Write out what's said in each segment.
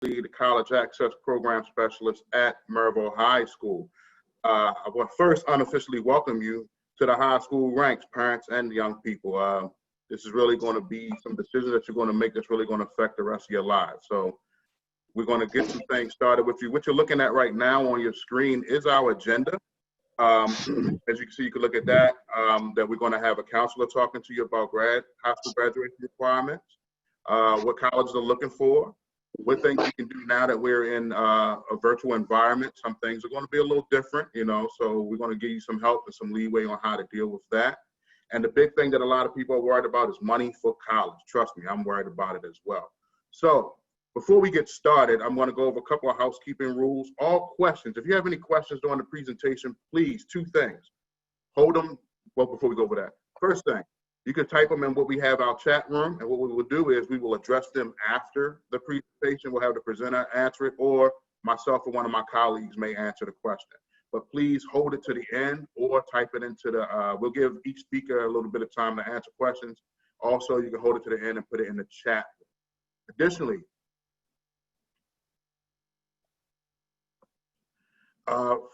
the College Access Program Specialist at Maryville High School. I want to first unofficially welcome you to the high school ranks, parents and young people. This is really going to be some decisions that you're going to make that's really going to affect the rest of your lives. So we're going to get some things started with you. What you're looking at right now on your screen is our agenda. As you can see, you can look at that, that we're going to have a counselor talking to you about high school graduation requirements, what colleges are looking for, what things you can do now that we're in a virtual environment. Some things are going to be a little different, so we're going to give you some help and some leeway on how to deal with that. And the big thing that a lot of people are worried about is money for college. Trust me, I'm worried about it as well. So before we get started, I'm going to go over a couple of housekeeping rules. All questions, if you have any questions during the presentation, please, two things. Hold them, well, before we go over that. First thing, you can type them in what we have our chat room, and what we will do is we will address them after the presentation. We'll have the presenter answer it, or myself or one of my colleagues may answer the question. But please hold it to the end or type it into the, we'll give each speaker a little bit of time to answer questions. Also, you can hold it to the end and put it in the chat. Additionally,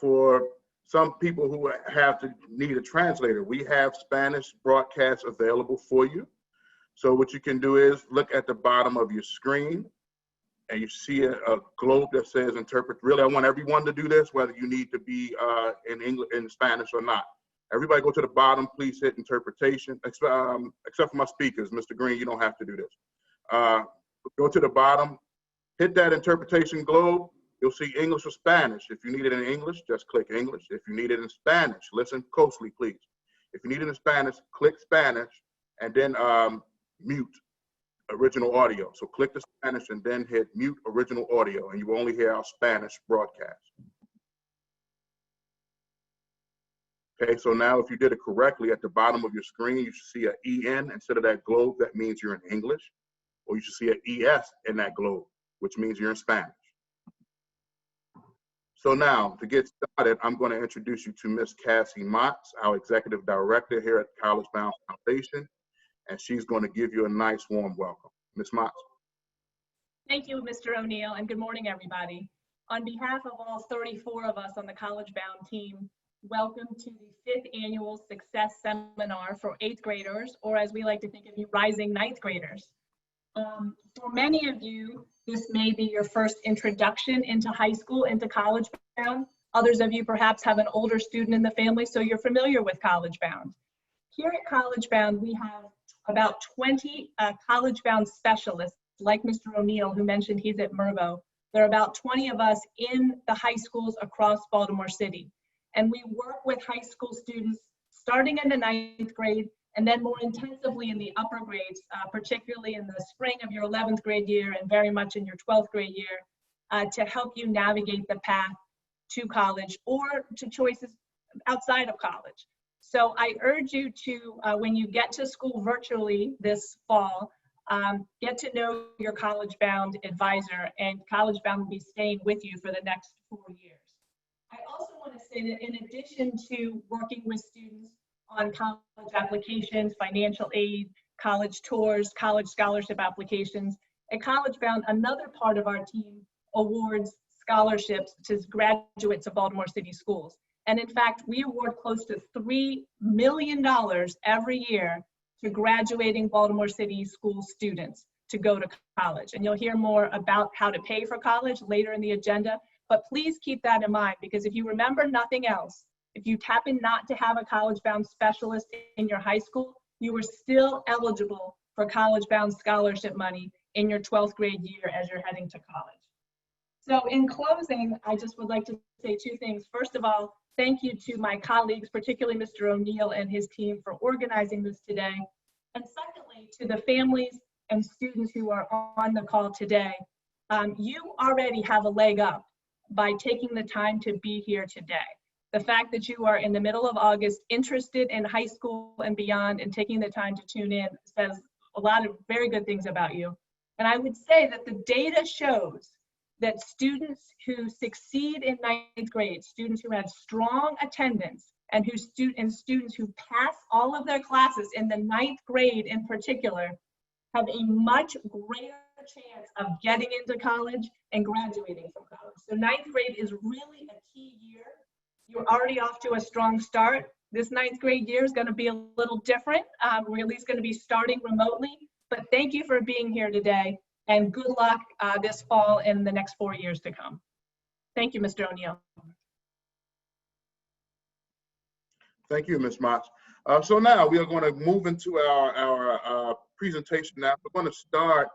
for some people who need a translator, we have Spanish broadcasts available for you. So what you can do is look at the bottom of your screen and you see a globe that says interpret. Really, I want everyone to do this, whether you need to be in Spanish or not. Everybody go to the bottom, please hit interpretation, except for my speakers. Mr. Green, you don't have to do this. Go to the bottom, hit that interpretation globe. You'll see English or Spanish. If you need it in English, just click English. If you need it in Spanish, listen closely, please. If you need it in Spanish, click Spanish and then mute original audio. So click the Spanish and then hit mute original audio, and you will only hear our Spanish broadcast. Okay, so now if you did it correctly, at the bottom of your screen, you should see an EN instead of that globe. That means you're in English. Or you should see an ES in that globe, which means you're in Spanish. So now, to get started, I'm going to introduce you to Ms. Cassie Motts, our Executive Director here at CollegeBound Foundation, and she's going to give you a nice warm welcome. Ms. Motts. Thank you, Mr. O'Neill, and good morning, everybody. On behalf of all 34 of us on the CollegeBound team, welcome to the 5th Annual Success Seminar for 8th graders, or as we like to think of you, rising 9th graders. For many of you, this may be your first introduction into high school, into CollegeBound. Others of you perhaps have an older student in the family, so you're familiar with CollegeBound. Here at CollegeBound, we have about 20 CollegeBound specialists, like Mr. O'Neill, who mentioned he's at Mervo. There are about 20 of us in the high schools across Baltimore City. And we work with high school students starting in the 9th grade and then more intensively in the upper grades, particularly in the spring of your 11th grade year and very much in your 12th grade year, to help you navigate the path to college or to choices outside of college. So I urge you to, when you get to school virtually this fall, get to know your CollegeBound advisor, and CollegeBound will be staying with you for the next 4 years. I also want to say that in addition to working with students on college applications, financial aid, college tours, college scholarship applications, at CollegeBound, another part of our team awards scholarships to graduates of Baltimore City schools. And in fact, we award close to $3 million every year to graduating Baltimore City school students to go to college. And you'll hear more about how to pay for college later in the agenda, but please keep that in mind, because if you remember nothing else, if you happen not to have a CollegeBound specialist in your high school, you are still eligible for CollegeBound scholarship money in your 12th grade year as you're heading to college. So in closing, I just would like to say two things. First of all, thank you to my colleagues, particularly Mr. O'Neill and his team, for organizing this today. And secondly, to the families and students who are on the call today, you already have a leg up by taking the time to be here today. The fact that you are in the middle of August interested in high school and beyond and taking the time to tune in says a lot of very good things about you. And I would say that the data shows that students who succeed in 9th grade, students who have strong attendance, and students who pass all of their classes in the 9th grade in particular, have a much greater chance of getting into college and graduating from college. So ninth grade is really a key year. You're already off to a strong start. This ninth grade year is going to be a little different. We're at least going to be starting remotely, but thank you for being here today, and good luck this fall and the next 4 years to come. Thank you, Mr. O'Neill. Thank you, Ms. Motz. So now we are going to move into our presentation now. We're going to start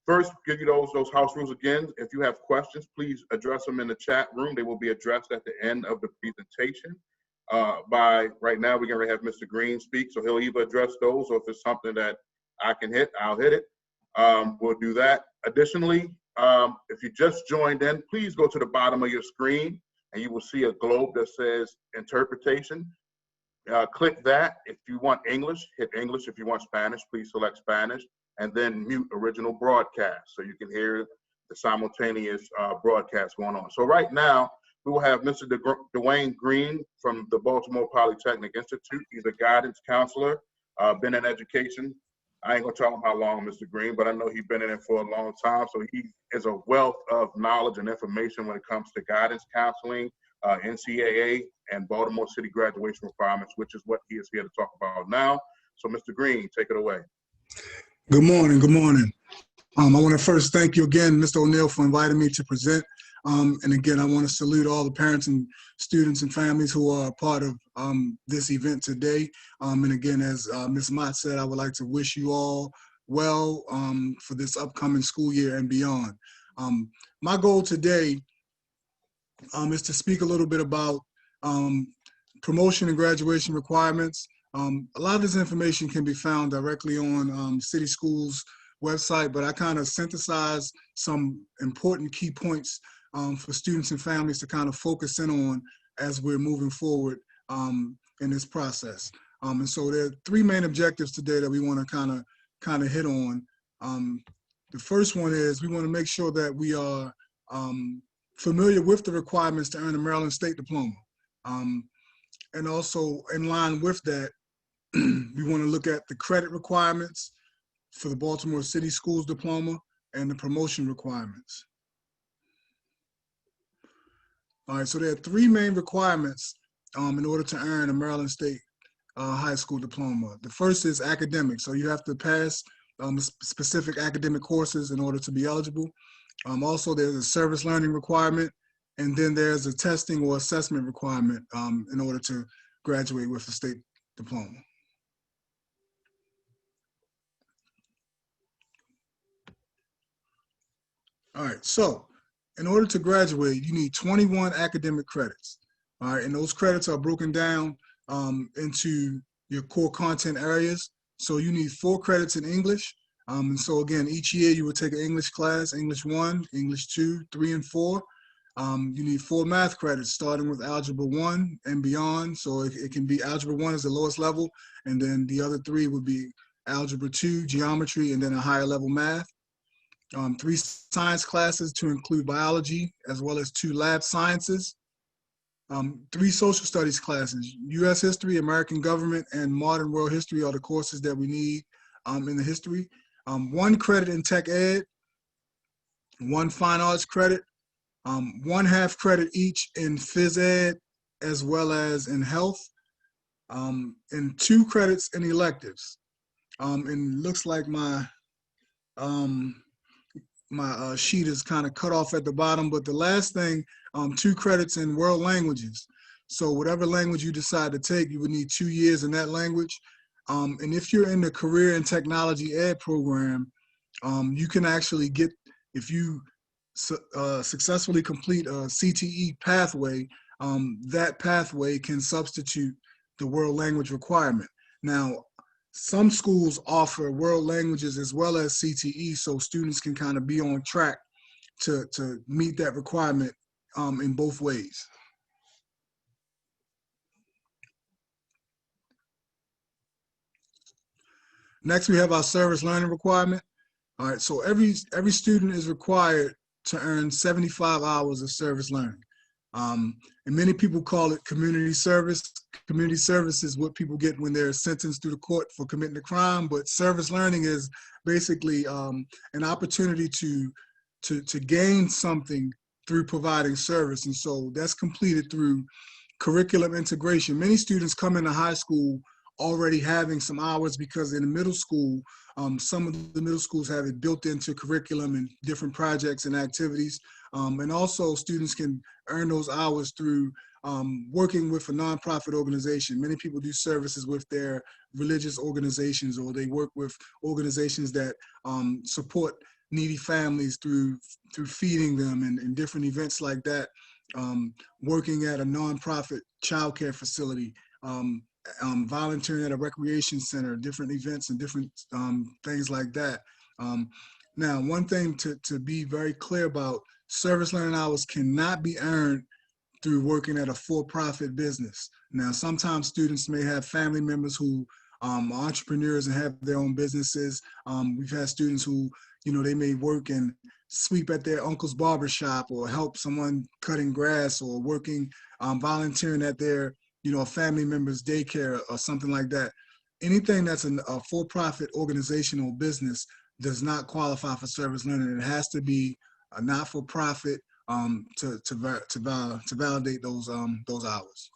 first, give you those house rules again. If you have questions, please address them in the chat room. They will be addressed at the end of the presentation. By right now, we're going to have Mr. Green speak, so he'll either address those, or if it's something that I can hit, I'll hit it. We'll do that. Additionally, if you just joined in, please go to the bottom of your screen and you will see a globe that says interpretation. Click that. If you want English, hit English. If you want Spanish, please select Spanish, and then mute original broadcast so you can hear the simultaneous broadcast going on. So right now, we will have Mr. Dwayne Green from the Baltimore Polytechnic Institute. He's a guidance counselor, been in education. I ain't gonna tell him how long, Mr. Green, but I know he's been in it for a long time. So he is a wealth of knowledge and information when it comes to guidance counseling, NCAA, and Baltimore City graduation requirements, which is what he is here to talk about now. So Mr. Green, take it away. Good morning, good morning. I want to first thank you again, Mr. O'Neill, for inviting me to present. And again, I want to salute all the parents and students and families who are a part of this event today. And again, as Ms. Mott said, I would like to wish you all well for this upcoming school year and beyond. My goal today is to speak a little bit about promotion and graduation requirements. A lot of this information can be found directly on City Schools website, but I kind of synthesized some important key points for students and families to kind of focus in on as we're moving forward in this process. And so there are three main objectives today that we want to kind of hit on. The first one is we want to make sure that we are familiar with the requirements to earn a Maryland State Diploma. And also in line with that, we want to look at the credit requirements for the Baltimore City Schools Diploma and the promotion requirements. All right, so there are three main requirements in order to earn a Maryland State high school diploma. The first is academic, so you have to pass specific academic courses in order to be eligible. Also, there's a service learning requirement, and then there's a testing or assessment requirement in order to graduate with a state diploma. All right, so in order to graduate, you need 21 academic credits. All right, and those credits are broken down into your core content areas. So you need 4 credits in English. And so again, each year you would take an English class, English 1, English 2, 3, and 4. You need 4 math credits, starting with Algebra 1 and beyond. So it can be Algebra 1 is the lowest level, and then the other 3 would be Algebra 2, Geometry, and then a higher level math. 3 science classes to include biology, as well as 2 lab sciences. 3 social studies classes, U.S. history, American government, and modern world history are the courses that we need in the history. 1 credit in tech ed, 1 fine arts credit, 1 half credit each in phys ed, as well as in health, and 2 credits in electives. And looks like my sheet is kind of cut off at the bottom, but the last thing, 2 credits in world languages. So whatever language you decide to take, you would need 2 years in that language. And if you're in the career and technology ed program, you can actually get, if you successfully complete a CTE pathway, that pathway can substitute the world language requirement. Now, some schools offer world languages as well as CTE, so students can kind of be on track to meet that requirement in both ways. Next, we have our service learning requirement. All right, so every student is required to earn 75 hours of service learning. And many people call it community service. Community service is what people get when they're sentenced through the court for committing a crime, but service learning is basically an opportunity to gain something through providing service. And so that's completed through curriculum integration. Many students come into high school already having some hours because in the middle school, some of the middle schools have it built into curriculum and different projects and activities. And also students can earn those hours through working with a nonprofit organization. Many people do services with their religious organizations, or they work with organizations that support needy families through feeding them and different events like that. Working at a nonprofit childcare facility, volunteering at a recreation center, different events and different things like that. Now, one thing to be very clear about, service learning hours cannot be earned through working at a for-profit business. Now, sometimes students may have family members who are entrepreneurs and have their own businesses. We've had students who, they may work and sweep at their uncle's barbershop, or help someone cutting grass, or working, volunteering at their, a family member's daycare or something like that. Anything that's a for-profit organizational business does not qualify for service learning. It has to be a not-for-profit to validate those hours.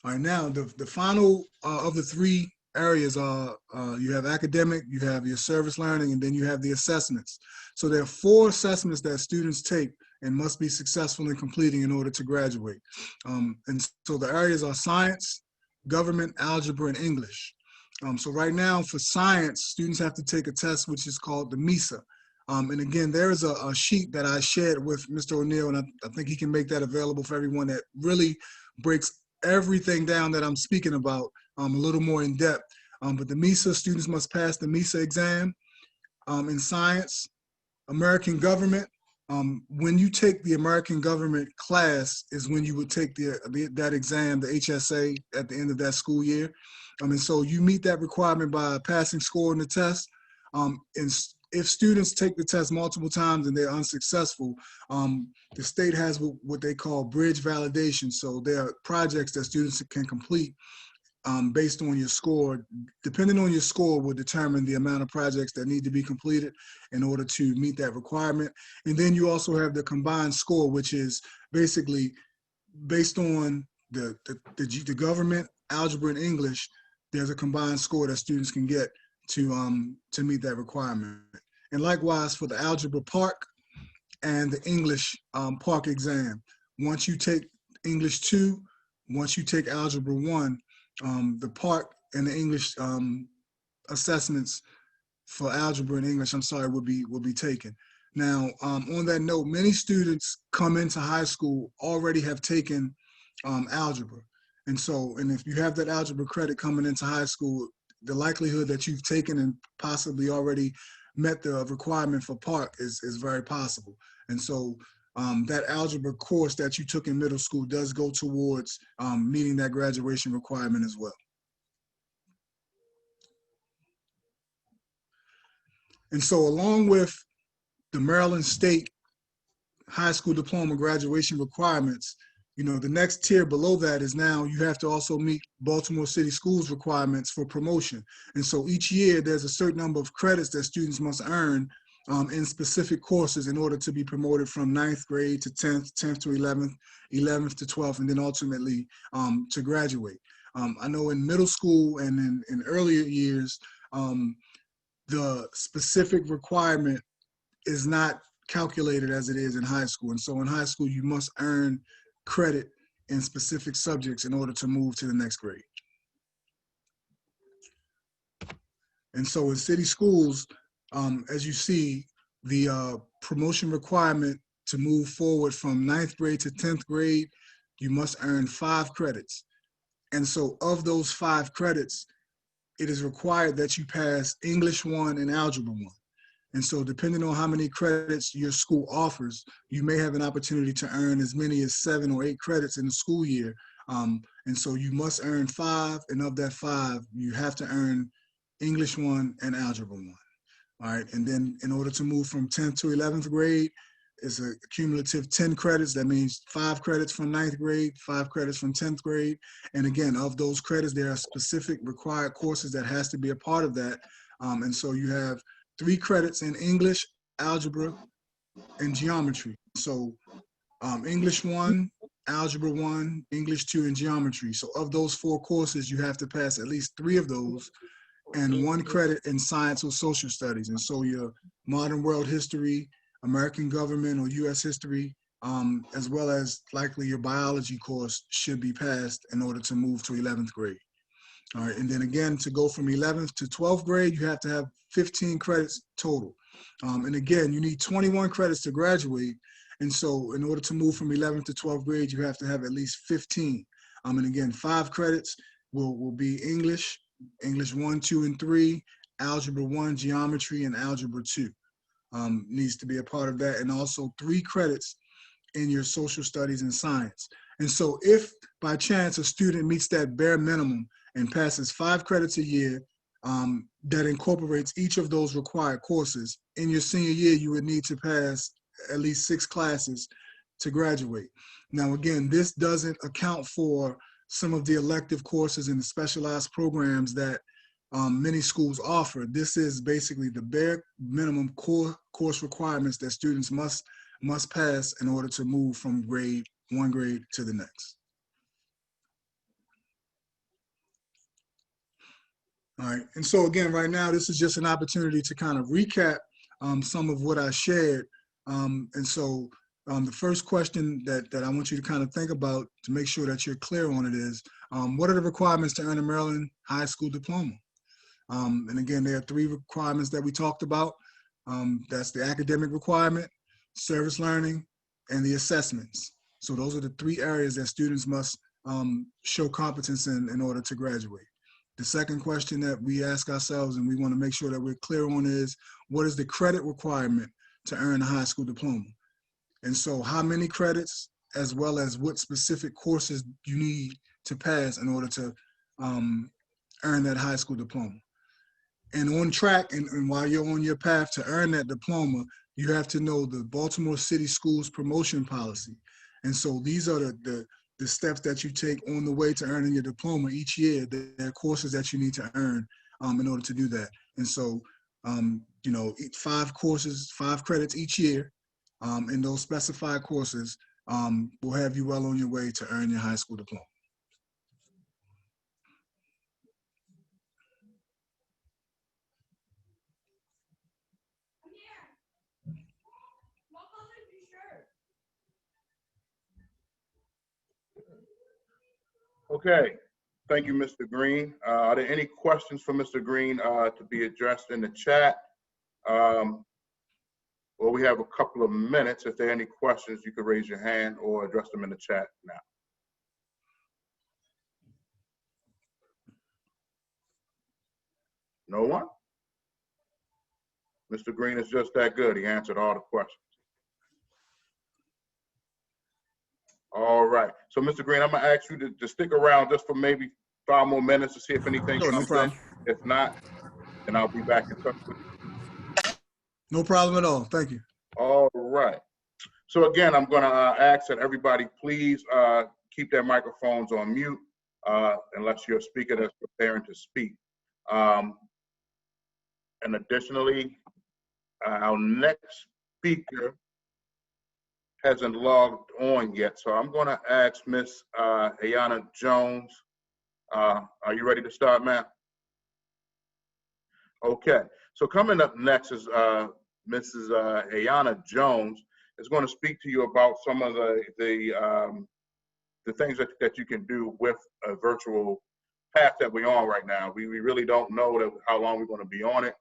All right, now the final of the three areas are you have academic, you have your service learning, and then you have the assessments. So there are 4 assessments that students take and must be successful in completing in order to graduate. And so the areas are science, government, algebra, and English. So right now for science, students have to take a test which is called the MISA. And again, there is a sheet that I shared with Mr. O'Neill, and I think he can make that available for everyone, that really breaks everything down that I'm speaking about a little more in depth. But the MISA, students must pass the MISA exam in science. American government, when you take the American government class is when you would take that exam, the HSA, at the end of that school year. And so you meet that requirement by a passing score in the test. And if students take the test multiple times and they're unsuccessful, the state has what they call bridge validation. So there are projects that students can complete based on your score. Depending on your score will determine the amount of projects that need to be completed in order to meet that requirement. And then you also have the combined score, which is basically based on the government, algebra, and English. There's a combined score that students can get to meet that requirement. And likewise for the algebra PARC and the English PARC exam. Once you take English 2, once you take algebra 1, the PARC and the English assessments for algebra and English, will be taken. Now, on that note, many students come into high school already have taken algebra. And if you have that algebra credit coming into high school, the likelihood that you've taken and possibly already met the requirement for PARC is very possible. And so that algebra course that you took in middle school does go towards meeting that graduation requirement as well. And so along with the Maryland State high school diploma graduation requirements, the next tier below that is now you have to also meet Baltimore City Schools requirements for promotion. And so each year there's a certain number of credits that students must earn in specific courses in order to be promoted from 9th grade to 10th, 10th to 11th, 11th to 12th, and then ultimately to graduate. I know in middle school and in earlier years, the specific requirement is not calculated as it is in high school. And so in high school, you must earn credit in specific subjects in order to move to the next grade. And so in city schools, as you see, the promotion requirement to move forward from 9th grade to 10th grade, you must earn 5 credits. And so of those 5 credits, it is required that you pass English 1 and Algebra 1. And so depending on how many credits your school offers, you may have an opportunity to earn as many as 7 or 8 credits in the school year. And so you must earn 5, and of that 5, you have to earn English 1 and Algebra 1. All right, and then in order to move from 10th to 11th grade, is a cumulative 10 credits. That means 5 credits from 9th grade, 5 credits from 10th grade. And again, of those credits, there are specific required courses that has to be a part of that. And so you have 3 credits in English, algebra, and geometry. So English 1, Algebra 1, English 2, and Geometry. So of those 4 courses, you have to pass at least 3 of those and 1 credit in Science or Social Studies. And so your Modern World History, American Government or U.S. History, as well as likely your Biology course should be passed in order to move to 11th grade. All right, and then again, to go from 11th to 12th grade, you have to have 15 credits total. And again, you need 21 credits to graduate. And so in order to move from 11th to 12th grade, you have to have at least 15. And again, 5 credits will be English 1, 2, and 3, Algebra 1, Geometry, and Algebra 2 needs to be a part of that. And also 3 credits in your Social Studies and Science. And so if by chance a student meets that bare minimum and passes 5 credits a year that incorporates each of those required courses, in your senior year, you would need to pass at least 6 classes to graduate. Now, again, this doesn't account for some of the elective courses and the specialized programs that many schools offer. This is basically the bare minimum core course requirements that students must pass in order to move from one grade to the next. All right, and so again, right now, this is just an opportunity to kind of recap some of what I shared. And so the first question that I want you to kind of think about to make sure that you're clear on it is, what are the requirements to earn a Maryland high school diploma? And again, there are 3 requirements that we talked about. That's the academic requirement, service learning, and the assessments. So those are the 3 areas that students must show competence in order to graduate. The second question that we ask ourselves and we want to make sure that we're clear on is, what is the credit requirement to earn a high school diploma? And so how many credits, as well as what specific courses you need to pass in order to earn that high school diploma. And on track, and while you're on your path to earn that diploma, you have to know the Baltimore City Schools promotion policy. And so these are the steps that you take on the way to earning your diploma each year. There are courses that you need to earn in order to do that. And so, 5 courses, 5 credits each year in those specified courses will have you well on your way to earn your high school diploma. Okay, thank you, Mr. Green. Are there any questions for Mr. Green to be addressed in the chat? Well, we have a couple of minutes. If there are any questions, you could raise your hand or address them in the chat now. No one? Mr. Green is just that good. He answered all the questions. All right. So, Mr. Green, I'm going to ask you to stick around just for maybe 5 more minutes to see if anything comes in. If not, then I'll be back in touch with you. No problem at all. Thank you. All right. So, again, I'm going to ask that everybody please keep their microphones on mute unless you're a speaker that's preparing to speak. And additionally, our next speaker hasn't logged on yet, so I'm going to ask Miss Ayana Jones. Are you ready to start, ma'am? Okay, so coming up next is Mrs. Ayana Jones is going to speak to you about some of the things that you can do with a virtual path that we're on right now. We really don't know how long we're going to be on it.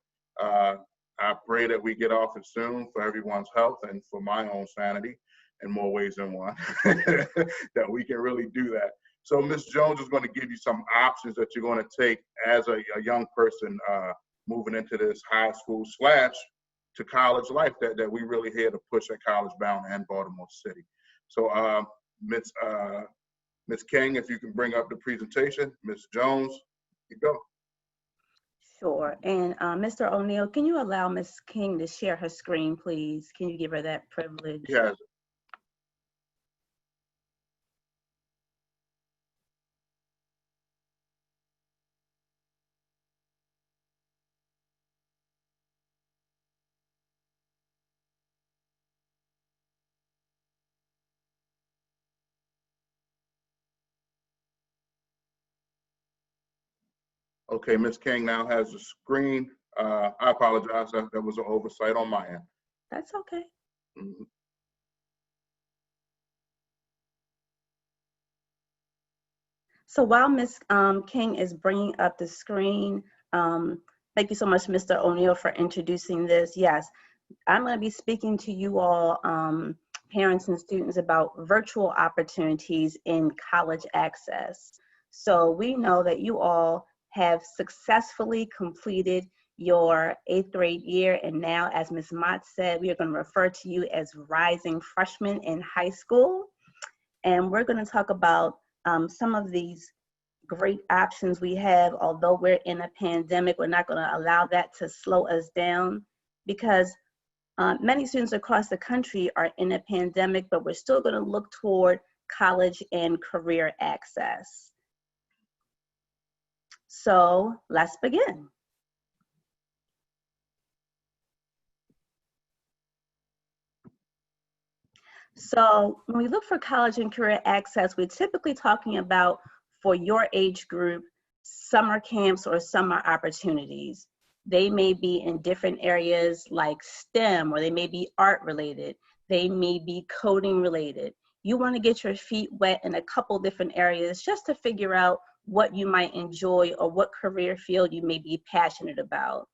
I pray that we get off it soon for everyone's health and for my own sanity in more ways than one, that we can really do that. So Ms. Jones is going to give you some options that you're going to take as a young person moving into this high school / to college life that we really here to push at CollegeBound and Baltimore City. So Ms. King, if you can bring up the presentation. Ms. Jones, you go. Sure. And Mr. O'Neill, can you allow Ms. King to share her screen, please? Can you give her that privilege? Yes. Okay, Ms. King now has the screen. I apologize, that was an oversight on my end. That's okay. Mhm. So while Ms. King is bringing up the screen, thank you so much, Mr. O'Neill, for introducing this. Yes, I'm going to be speaking to you all, parents and students, about virtual opportunities in college access. So we know that you all have successfully completed your 8th grade year, and now, as Ms. Mott said, we are going to refer to you as rising freshmen in high school. And we're going to talk about some of these great options we have. Although we're in a pandemic, we're not going to allow that to slow us down, because many students across the country are in a pandemic, but we're still going to look toward college and career access. So let's begin. So when we look for college and career access, we're typically talking about, for your age group, summer camps or summer opportunities. They may be in different areas like STEM, or they may be art related. They may be coding related. You want to get your feet wet in a couple different areas just to figure out what you might enjoy or what career field you may be passionate about.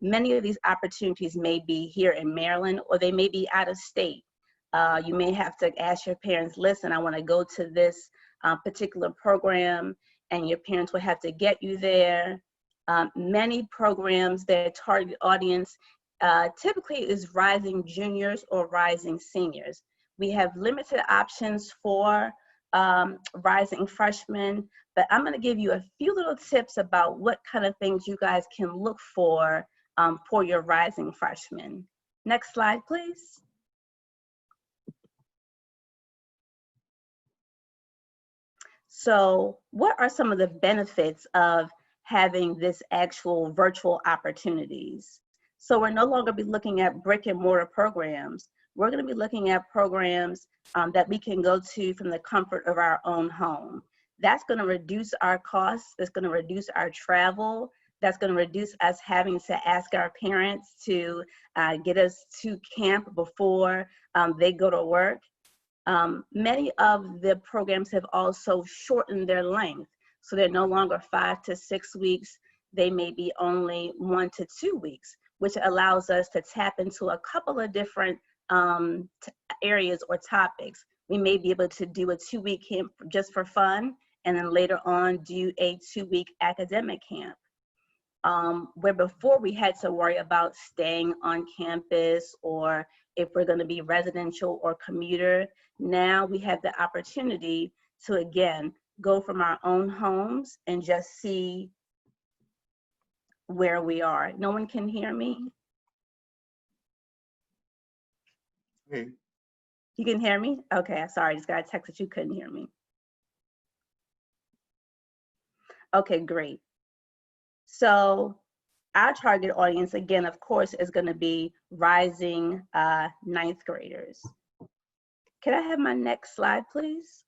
Many of these opportunities may be here in Maryland, or they may be out of state. You may have to ask your parents, listen, I want to go to this particular program, and your parents will have to get you there. Many programs, their target audience typically is rising juniors or rising seniors. We have limited options for rising freshmen, but I'm going to give you a few little tips about what kind of things you guys can look for your rising freshmen. Next slide, please. So what are some of the benefits of having this actual virtual opportunities? So we're no longer be looking at brick and mortar programs. We're going to be looking at programs that we can go to from the comfort of our own home. That's going to reduce our costs. That's going to reduce our travel. That's going to reduce us having to ask our parents to get us to camp before they go to work. Many of the programs have also shortened their length. So they're no longer 5 to 6 weeks. They may be only 1 to 2 weeks, which allows us to tap into a couple of different areas or topics. We may be able to do a 2-week camp just for fun, and then later on do a 2-week academic camp. Where before we had to worry about staying on campus, or if we're going to be residential or commuter, now we have the opportunity to, again, go from our own homes and just see where we are. No one can hear me? Hey. You can hear me? Okay, sorry, I just got a text that you couldn't hear me. Okay, great. So our target audience, again, of course, is going to be rising 9th graders. Can I have my next slide, please?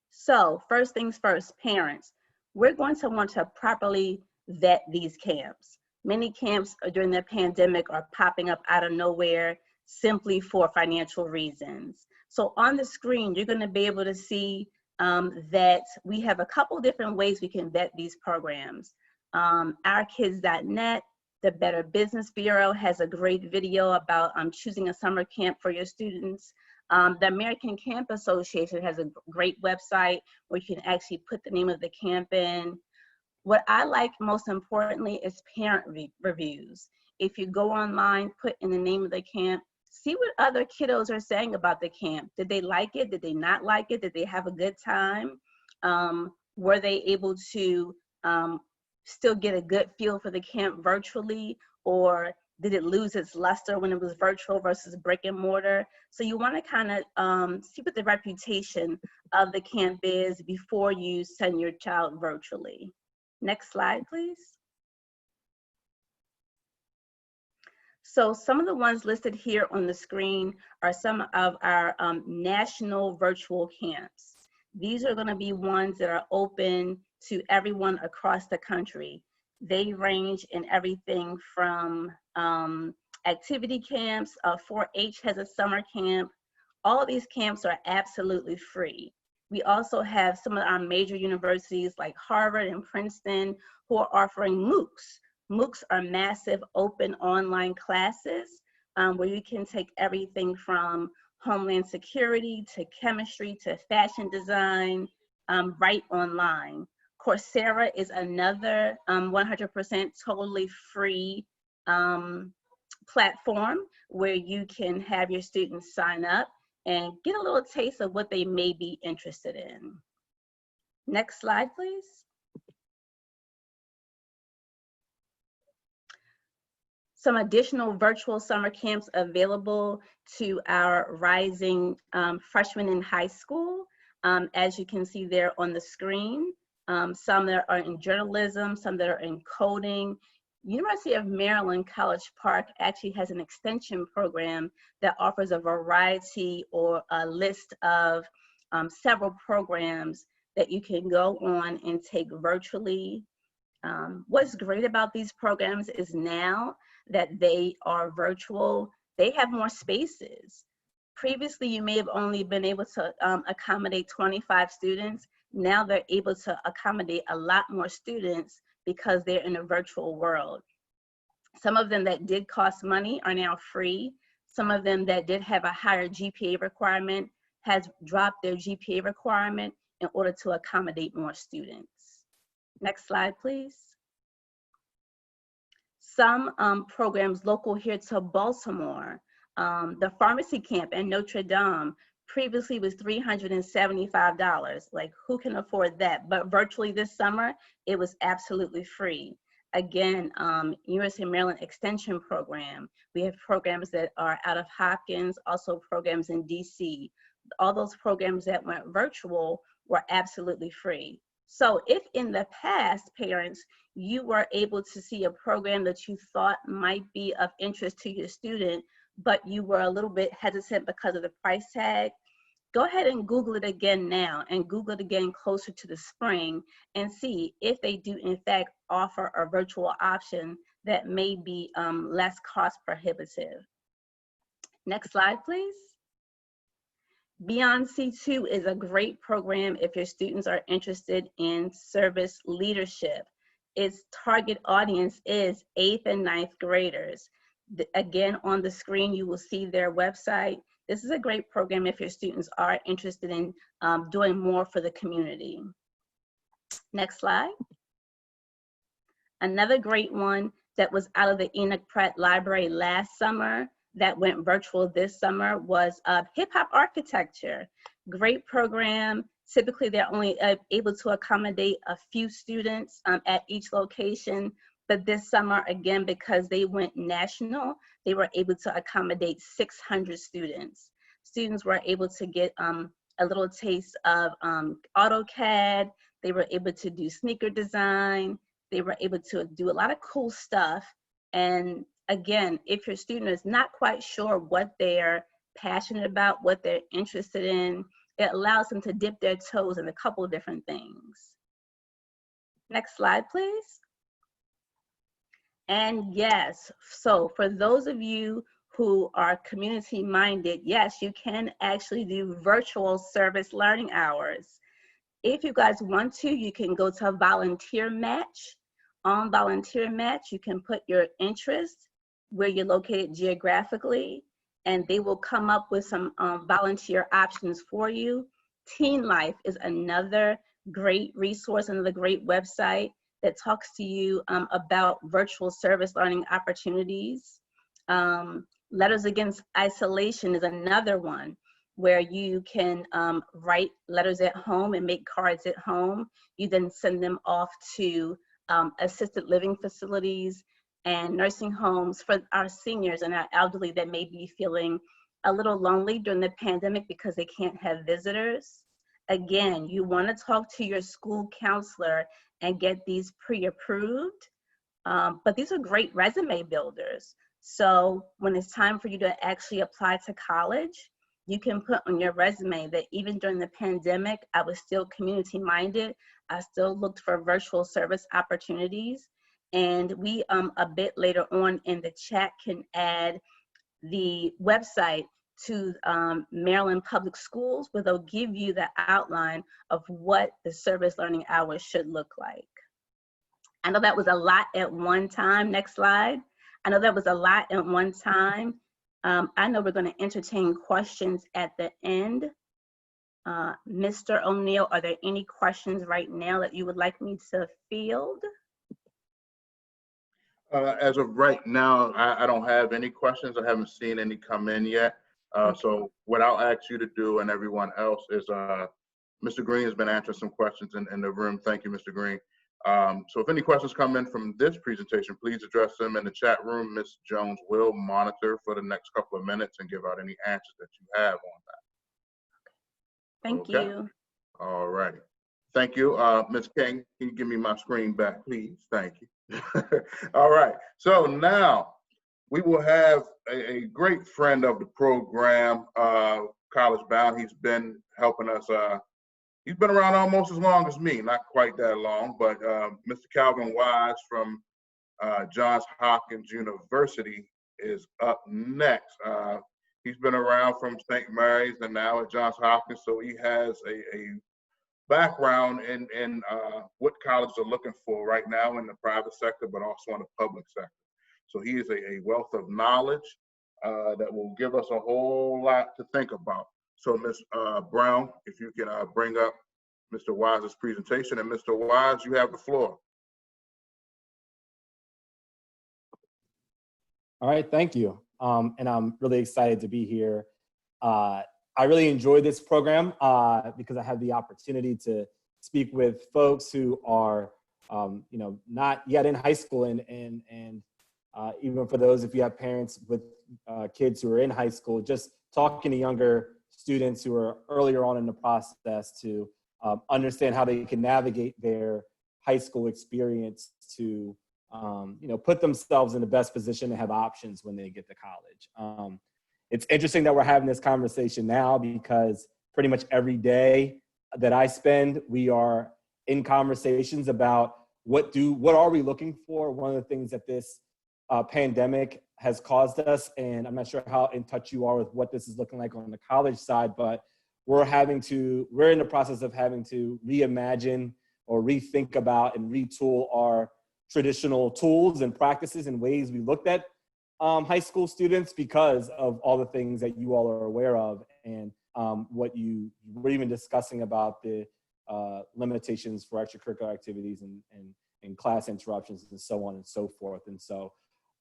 So first things first, parents, we're going to want to properly vet these camps. Many camps during the pandemic are popping up out of nowhere simply for financial reasons. So on the screen, you're going to be able to see that we have a couple different ways we can vet these programs. OurKids.net, the Better Business Bureau has a great video about choosing a summer camp for your students. The American Camp Association has a great website where you can actually put the name of the camp in. What I like most importantly is parent reviews. If you go online, put in the name of the camp, see what other kiddos are saying about the camp. Did they like it? Did they not like it? Did they have a good time? Were they able to still get a good feel for the camp virtually, or did it lose its luster when it was virtual versus brick and mortar? So you want to kind of see what the reputation of the camp is before you send your child virtually. Next slide, please. So some of the ones listed here on the screen are some of our national virtual camps. These are going to be ones that are open to everyone across the country. They range in everything from activity camps, 4-H has a summer camp. All of these camps are absolutely free. We also have some of our major universities like Harvard and Princeton who are offering MOOCs. MOOCs are massive open online classes where you can take everything from homeland security to chemistry to fashion design right online. Coursera is another 100% totally free platform where you can have your students sign up and get a little taste of what they may be interested in. Next slide, please. Some additional virtual summer camps available to our rising freshmen in high school. As you can see there on the screen, some that are in journalism, some that are in coding. University of Maryland College Park actually has an extension program that offers a variety or a list of several programs that you can go on and take virtually. What's great about these programs is now that they are virtual, they have more spaces. Previously, you may have only been able to accommodate 25 students. Now they're able to accommodate a lot more students because they're in a virtual world. Some of them that did cost money are now free. Some of them that did have a higher GPA requirement has dropped their GPA requirement in order to accommodate more students. Next slide, please. Some programs local here to Baltimore, the pharmacy camp in Notre Dame previously was $375. Like, who can afford that? But virtually this summer, it was absolutely free. Again, University of Maryland Extension program. We have programs that are out of Hopkins, also programs in DC. All those programs that went virtual were absolutely free. So if in the past, parents, you were able to see a program that you thought might be of interest to your student, but you were a little bit hesitant because of the price tag, go ahead and Google it again now and Google it again closer to the spring and see if they do in fact offer a virtual option that may be less cost prohibitive. Next slide, please. Beyond C2 is a great program if your students are interested in service leadership. Its target audience is 8th and 9th graders. Again, on the screen, you will see their website. This is a great program if your students are interested in doing more for the community. Next slide. Another great one that was out of the Enoch Pratt Library last summer that went virtual this summer was Hip Hop Architecture. Great program. Typically, they're only able to accommodate a few students at each location. But this summer, again, because they went national, they were able to accommodate 600 students. Students were able to get a little taste of AutoCAD. They were able to do sneaker design. They were able to do a lot of cool stuff. And again, if your student is not quite sure what they're passionate about, what they're interested in, it allows them to dip their toes in a couple of different things. Next slide, please. And yes, so for those of you who are community minded, yes, you can actually do virtual service learning hours. If you guys want to, you can go to Volunteer Match. On Volunteer Match, you can put your interest, where you're located geographically, and they will come up with some volunteer options for you. Teen Life is another great resource, another great website that talks to you about virtual service learning opportunities. Letters Against Isolation is another one. where you can write letters at home and make cards at home. You then send them off to assisted living facilities and nursing homes for our seniors and our elderly that may be feeling a little lonely during the pandemic because they can't have visitors. Again, you want to talk to your school counselor and get these pre-approved, but these are great resume builders. So when it's time for you to actually apply to college, you can put on your resume that even during the pandemic, I was still community minded. I still looked for virtual service opportunities. And we, a bit later on in the chat, can add the website to Maryland Public Schools, where they'll give you the outline of what the service learning hours should look like. I know that was a lot at one time. Next slide. I know that was a lot at one time. I know we're going to entertain questions at the end. Mr. O'Neill, are there any questions right now that you would like me to field? As of right now, I don't have any questions. I haven't seen any come in yet. So what I'll ask you to do and everyone else is, Mr. Green has been answering some questions in the room. Thank you, Mr. Green. So if any questions come in from this presentation, please address them in the chat room. Ms. Jones will monitor for the next couple of minutes and give out any answers that you have on that. Thank you. All righty. Thank you. Ms. King, can you give me my screen back, please? Thank you. All right. So now we will have a great friend of the program, CollegeBound. He's been helping us. He's been around almost as long as me, not quite that long, but Mr. Calvin Wise from Johns Hopkins University is up next. He's been around from St. Mary's and now at Johns Hopkins, so he has a background in what colleges are looking for right now in the private sector, but also in the public sector. So he is a wealth of knowledge that will give us a whole lot to think about. So Ms. Brown, if you can bring up Mr. Wise's presentation. And Mr. Wise, you have the floor. All right, thank you. And I'm really excited to be here. I really enjoy this program because I have the opportunity to speak with folks who are, not yet in high school, and even for those, if you have parents with kids who are in high school, just talking to younger students who are earlier on in the process to understand how they can navigate their high school experience to, put themselves in the best position to have options when they get to college. It's interesting that we're having this conversation now because pretty much every day that I spend, we are in conversations about what are we looking for? One of the things that this pandemic has caused us, and I'm not sure how in touch you are with what this is looking like on the college side, but we're in the process of having to reimagine or rethink about and retool our traditional tools and practices and ways we looked at high school students because of all the things that you all are aware of, and what you were even discussing about the limitations for extracurricular activities and class interruptions and so on and so forth. And so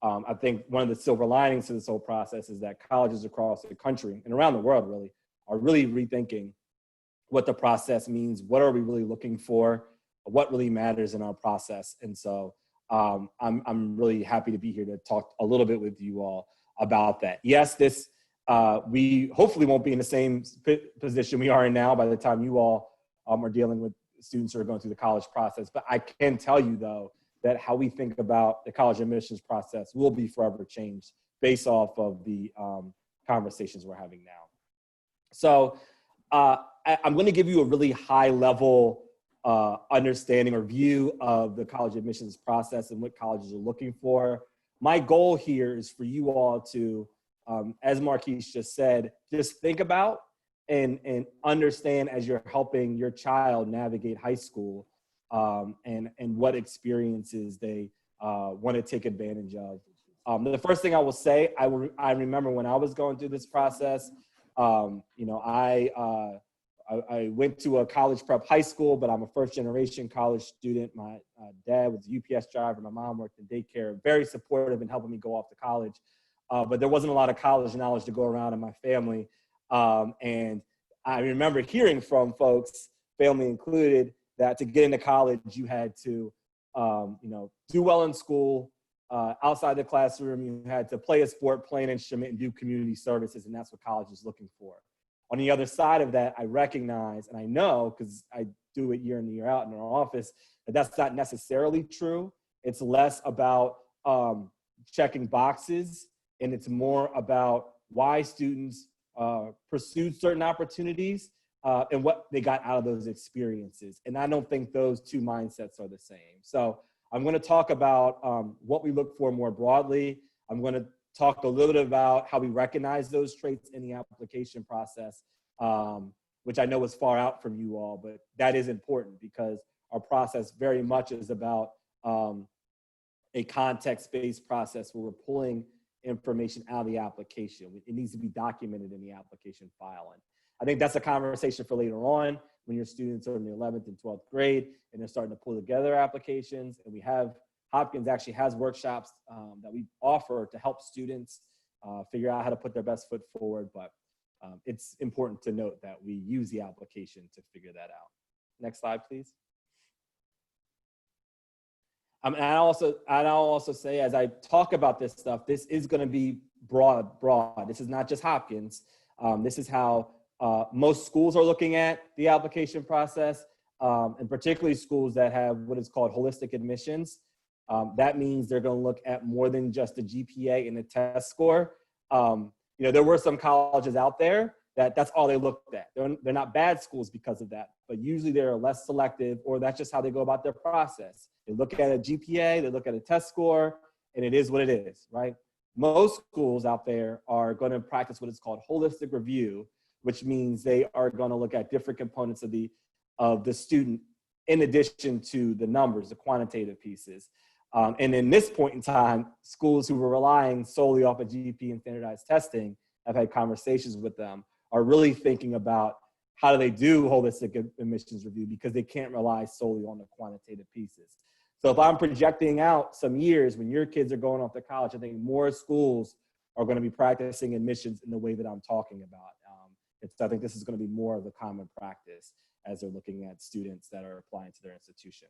I think one of the silver linings to this whole process is that colleges across the country and around the world really are really rethinking what the process means, what are we really looking for, what really matters in our process. And so I'm really happy to be here to talk a little bit with you all about that. Yes, we hopefully won't be in the same position we are in now by the time you all are dealing with students who are going through the college process. But I can tell you, though, that how we think about the college admissions process will be forever changed based off of the conversations we're having now. So I'm going to give you a really high level understanding or view of the college admissions process and what colleges are looking for. My goal here is for you all to, as Marquise just said, just think about and understand as you're helping your child navigate high school and what experiences they want to take advantage of. The first thing I will say, I remember when I was going through this process, I went to a college prep high school, but I'm a first generation college student. My dad was a UPS driver. My mom worked in daycare, very supportive in helping me go off to college. But there wasn't a lot of college knowledge to go around in my family. And I remember hearing from folks, family included, that to get into college, you had to, do well in school. Outside the classroom, you had to play a sport, play an instrument, and do community services, and that's what college is looking for. On the other side of that, I recognize, and I know, because I do it year in and year out in our office, that that's not necessarily true. It's less about checking boxes, and it's more about why students pursued certain opportunities and what they got out of those experiences. And I don't think those two mindsets are the same. So I'm going to talk about what we look for more broadly. I'm going to talk a little bit about how we recognize those traits in the application process, which I know is far out from you all, but that is important because our process very much is about a context-based process where we're pulling information out of the application. It needs to be documented in the application file. And I think that's a conversation for later on when your students are in the 11th and 12th grade and they're starting to pull together applications. And we have, Hopkins actually has workshops that we offer to help students figure out how to put their best foot forward. But it's important to note that we use the application to figure that out. Next slide, please. And I'll also say, as I talk about this stuff, this is going to be broad. This is not just Hopkins. This is how most schools are looking at the application process, and particularly schools that have what is called holistic admissions. That means they're going to look at more than just the GPA and the test score. There were some colleges out there that's all they looked at. They're not bad schools because of that, but usually they're less selective, or that's just how they go about their process. They look at a GPA, they look at a test score, and it is what it is, right? Most schools out there are going to practice what is called holistic review, which means they are going to look at different components of the student in addition to the numbers, the quantitative pieces. And in this point in time, schools who were relying solely off of GP and standardized testing, I've had conversations with them, are really thinking about how do they do holistic admissions review because they can't rely solely on the quantitative pieces. So if I'm projecting out some years when your kids are going off to college, I think more schools are going to be practicing admissions in the way that I'm talking about. I think this is going to be more of a common practice as they're looking at students that are applying to their institution.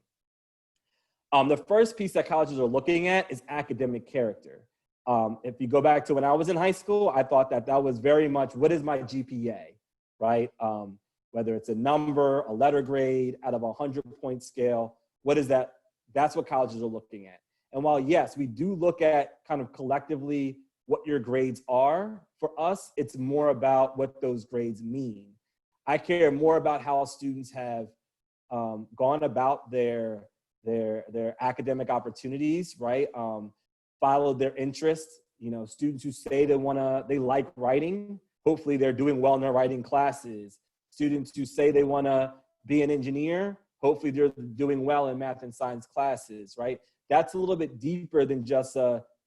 The first piece that colleges are looking at is academic character. If you go back to when I was in high school, I thought that was very much, what is my GPA, right? Whether it's a number, a letter grade, out of a 100-point scale, what is that? That's what colleges are looking at. And while, yes, we do look at kind of collectively what your grades are, for us, it's more about what those grades mean. I care more about how students have gone about their academic opportunities, right? Followed their interests. Students who say they like writing, hopefully they're doing well in their writing classes. Students who say they want to be an engineer, hopefully they're doing well in math and science classes, right? That's a little bit deeper than just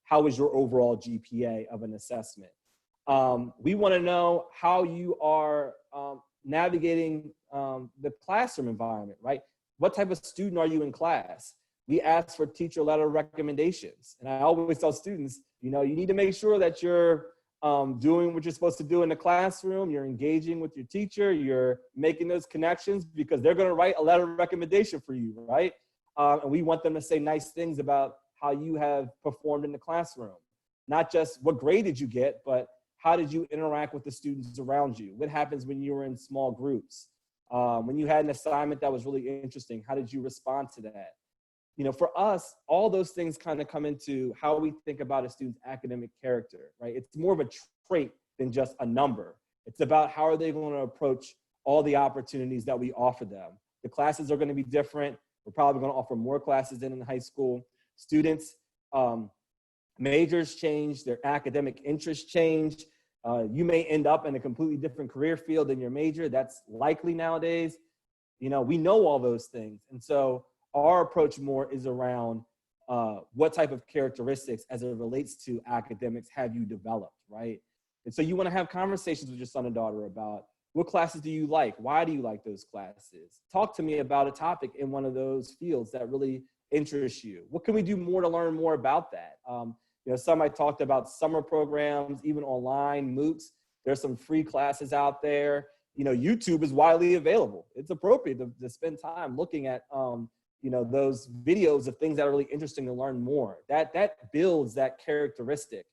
how is your overall GPA of an assessment. We want to know how you are navigating the classroom environment, right? What type of student are you in class? We ask for teacher letter recommendations. And I always tell students, you need to make sure that you're doing what you're supposed to do in the classroom, you're engaging with your teacher, you're making those connections because they're going to write a letter of recommendation for you, right? And we want them to say nice things about how you have performed in the classroom. Not just what grade did you get, but how did you interact with the students around you? What happens when you were in small groups? When you had an assignment that was really interesting, how did you respond to that? For us, all those things kind of come into how we think about a student's academic character, right? It's more of a trait than just a number. It's about how are they going to approach all the opportunities that we offer them. The classes are going to be different. We're probably going to offer more classes than in high school. Students, majors change, their academic interests change. You may end up in a completely different career field than your major. That's likely nowadays. We know all those things. And so our approach more is around what type of characteristics as it relates to academics have you developed, right? And so you want to have conversations with your son and daughter about what classes do you like? Why do you like those classes? Talk to me about a topic in one of those fields that really interests you. What can we do more to learn more about that? Some I talked about summer programs, even online MOOCs. There's some free classes out there. You know, YouTube is widely available. It's appropriate to spend time looking at, you know, those videos of things that are really interesting to learn more. That builds that characteristic,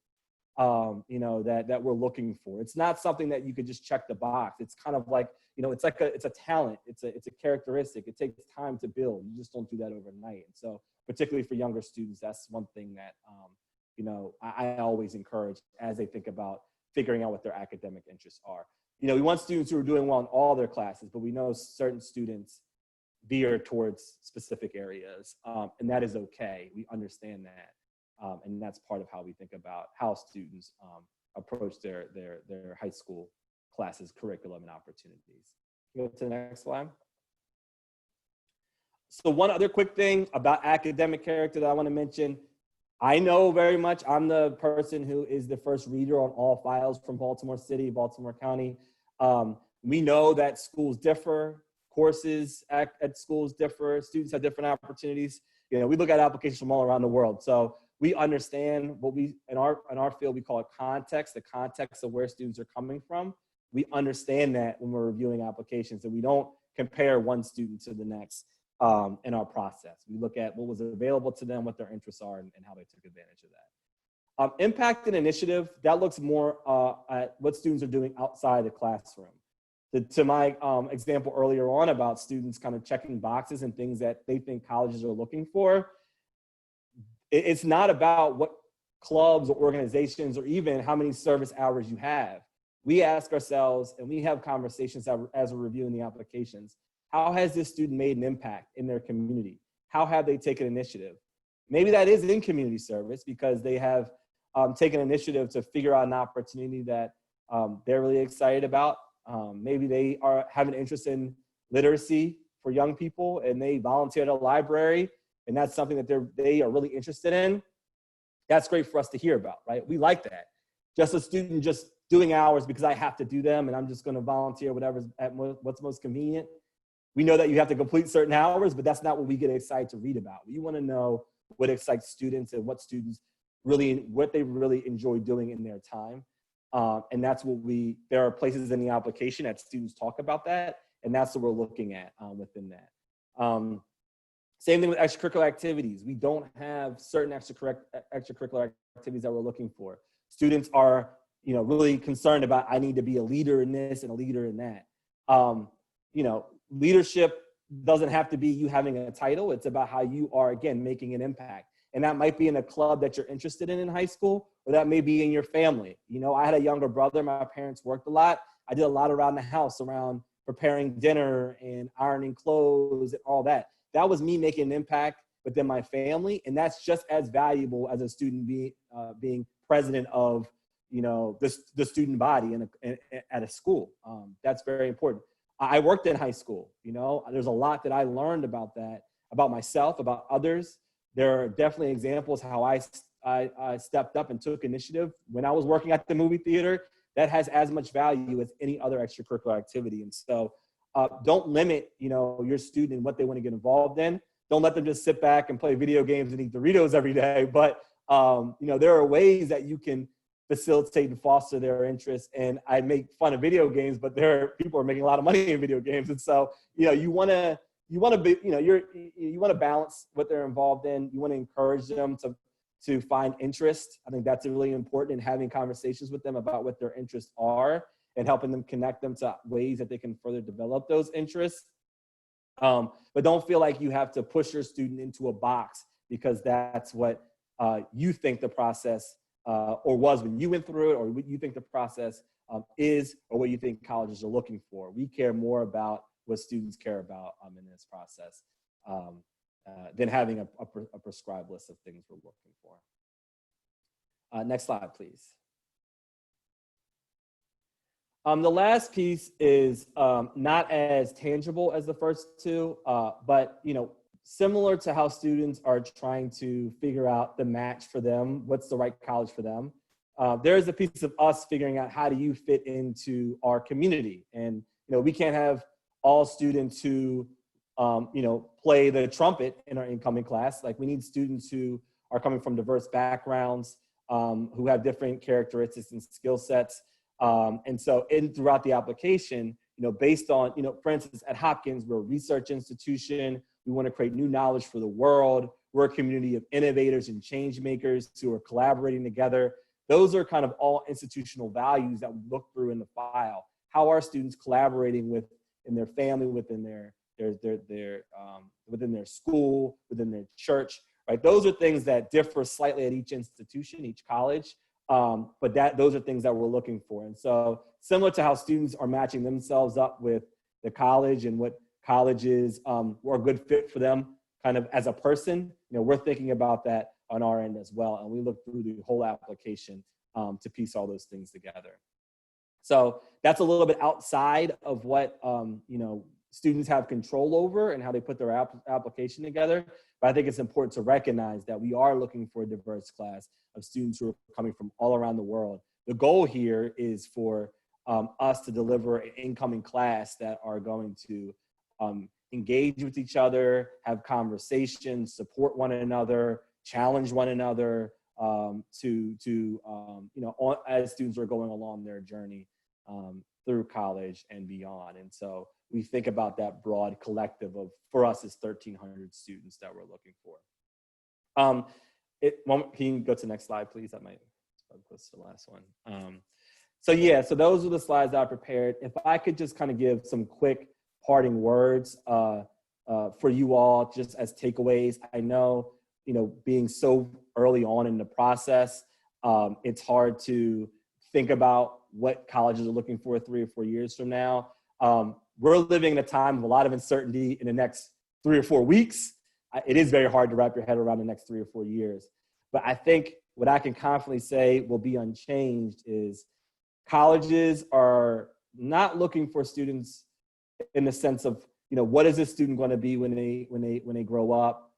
you know, that we're looking for. It's not something that you could just check the box. It's kind of like, you know, it's a talent. It's a characteristic. It takes time to build. You just don't do that overnight. And so particularly for younger students, that's one thing that, you know, I always encourage as they think about figuring out what their academic interests are. You know, we want students who are doing well in all their classes, but we know certain students veer towards specific areas, and that is okay. We understand that, and that's part of how we think about how students approach their high school classes, curriculum, and opportunities. Go to the next slide. So one other quick thing about academic character that I want to mention. I know very much I'm the person who is the first reader on all files from Baltimore City, Baltimore County. We know that schools differ, courses at schools differ, students have different opportunities. You know, we look at applications from all around the world. So we understand what we, in our field, we call it context, the context of where students are coming from. We understand that when we're reviewing applications, and we don't compare one student to the next in our process. We look at what was available to them, what their interests are, and how they took advantage of that. Impact and initiative, that looks more at what students are doing outside the classroom. To my example earlier on about students kind of checking boxes and things that they think colleges are looking for, it's not about what clubs or organizations or even how many service hours you have. We ask ourselves, and we have conversations as we're reviewing the applications, how has this student made an impact in their community? How have they taken initiative? Maybe that is in community service because they have taken initiative to figure out an opportunity that they're really excited about. Maybe they have an interest in literacy for young people and they volunteer at a library and that's something that they are really interested in. That's great for us to hear about, right? We like that. Just a student just doing hours because I have to do them and I'm just gonna volunteer what's most convenient. We know that you have to complete certain hours, but that's not what we get excited to read about. We wanna know what excites students and what they really enjoy doing in their time. And that's what there are places in the application that students talk about that, and that's what we're looking at within that. Same thing with extracurricular activities. We don't have certain extracurricular activities that we're looking for. Students are, really concerned about, I need to be a leader in this and a leader in that. Leadership doesn't have to be you having a title. It's about how you are, again, making an impact. And that might be in a club that you're interested in high school, or that may be in your family. I had a younger brother. My parents worked a lot. I did a lot around the house, around preparing dinner and ironing clothes and all that. That was me making an impact within my family. And that's just as valuable as a student being president of, the student body at a school. That's very important. I worked in high school. There's a lot that I learned about that, about myself, about others. There are definitely examples how I stepped up and took initiative when I was working at the movie theater. That has as much value as any other extracurricular activity. And so don't limit, your student and what they want to get involved in. Don't let them just sit back and play video games and eat Doritos every day. But, there are ways that you can facilitate and foster their interests. And I make fun of video games, but people are making a lot of money in video games. And so, you want to balance what they're involved in. You want to encourage them to find interest. I think that's really important in having conversations with them about what their interests are and helping them connect them to ways that they can further develop those interests. But don't feel like you have to push your student into a box because that's what you think the process or was when you went through it, or what you think the process is, or what you think colleges are looking for. We care more about what students care about in this process than having a prescribed list of things we're looking for. Next slide, please. The last piece is not as tangible as the first two, but similar to how students are trying to figure out the match for them, what's the right college for them. There's a piece of us figuring out how do you fit into our community. And we can't have all students who play the trumpet in our incoming class. Like, we need students who are coming from diverse backgrounds, who have different characteristics and skill sets. And so throughout the application, based on, for instance, at Hopkins, we're a research institution. We want to create new knowledge for the world. We're a community of innovators and change makers who are collaborating together. Those are kind of all institutional values that we look through in the file. How are students collaborating in their family, within their within their school, within their church, right? Those are things that differ slightly at each institution, each college. But those are things that we're looking for. And so similar to how students are matching themselves up with the college and what colleges were a good fit for them kind of as a person, we're thinking about that on our end as well. And we look through the whole application to piece all those things together. So that's a little bit outside of what, students have control over and how they put their application together. But I think it's important to recognize that we are looking for a diverse class of students who are coming from all around the world. The goal here is for us to deliver an incoming class that are going to engage with each other, have conversations, support one another, challenge one another as students are going along their journey through college and beyond. And so we think about that broad collective of, for us, it's 1,300 students that we're looking for. Can you go to the next slide, please? That might be close to the last one. So those are the slides I prepared. If I could just kind of give some quick parting words for you all, just as takeaways. I know, being so early on in the process, it's hard to think about what colleges are looking for 3 or 4 years from now. We're living in a time of a lot of uncertainty in the next 3 or 4 weeks. It is very hard to wrap your head around the next 3 or 4 years. But I think what I can confidently say will be unchanged is colleges are not looking for students in the sense of, what is this student going to be when they grow up?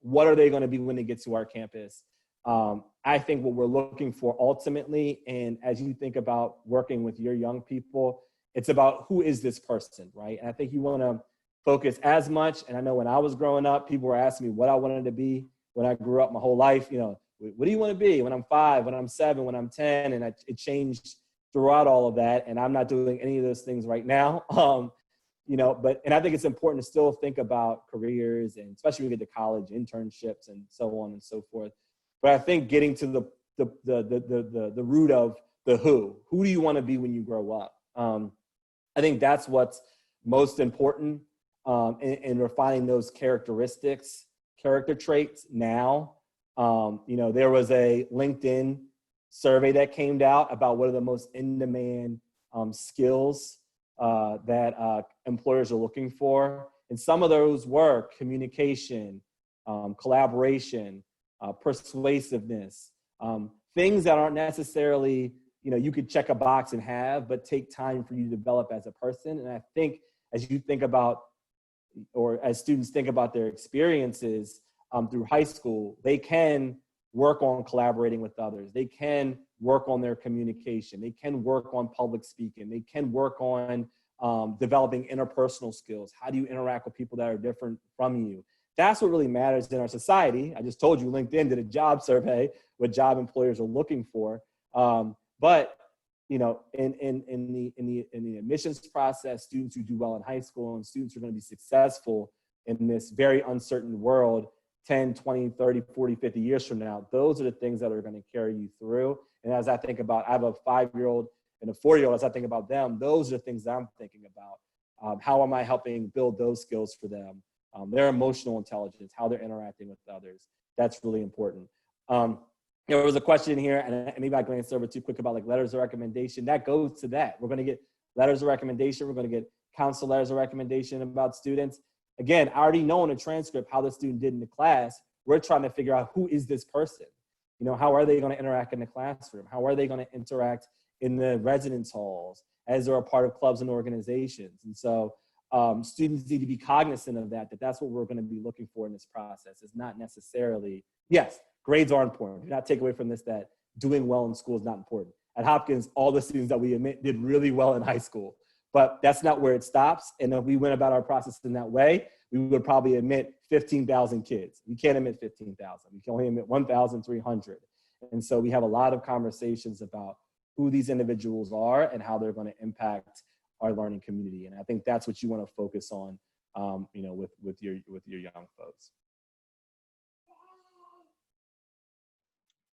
What are they going to be when they get to our campus? I think what we're looking for ultimately, and as you think about working with your young people, it's about who is this person, right? And I think you want to focus as much. And I know when I was growing up, people were asking me what I wanted to be when I grew up my whole life. What do you want to be when I'm 5, when I'm 7, when I'm 10? And it changed throughout all of that. And I'm not doing any of those things right now. And I think it's important to still think about careers, and especially when you get to college, internships and so on and so forth. But I think getting to the root of the who do you want to be when you grow up? I think that's what's most important in refining those character traits now. There was a LinkedIn survey that came out about what are the most in-demand skills that employers are looking for. And some of those were communication, collaboration, persuasiveness, things that aren't necessarily, you could check a box and have, but take time for you to develop as a person. And I think as you think about, or as students think about their experiences through high school, they can work on collaborating with others. They can work on their communication. They can work on public speaking. They can work on developing interpersonal skills. How do you interact with people that are different from you? That's what really matters in our society. I just told you LinkedIn did a job survey, what job employers are looking for. But in the admissions process, students who do well in high school and students who are going to be successful in this very uncertain world 10, 20, 30, 40, 50 years from now, those are the things that are going to carry you through. And as I think about, I have a 5-year-old and a 4-year-old, as I think about them, those are the things that I'm thinking about. How am I helping build those skills for them? Their emotional intelligence, how they're interacting with others. That's really important. There was a question here, and maybe I glanced over too quick about like letters of recommendation. That goes to that. We're going to get letters of recommendation. We're going to get council letters of recommendation about students. Again, I already know in a transcript how the student did in the class. We're trying to figure out who is this person? How are they going to interact in the classroom? How are they going to interact in the residence halls as they're a part of clubs and organizations? And so students need to be cognizant of that's what we're going to be looking for in this process. It's not necessarily, yes, grades are important. Do not take away from this that doing well in school is not important. At Hopkins, all the students that we admit did really well in high school, but that's not where it stops. And if we went about our process in that way, we would probably admit 15,000 kids. We can't admit 15,000. We can only admit 1,300. And so we have a lot of conversations about who these individuals are and how they're going to impact our learning community. And I think that's what you want to focus on, you know, with your young folks.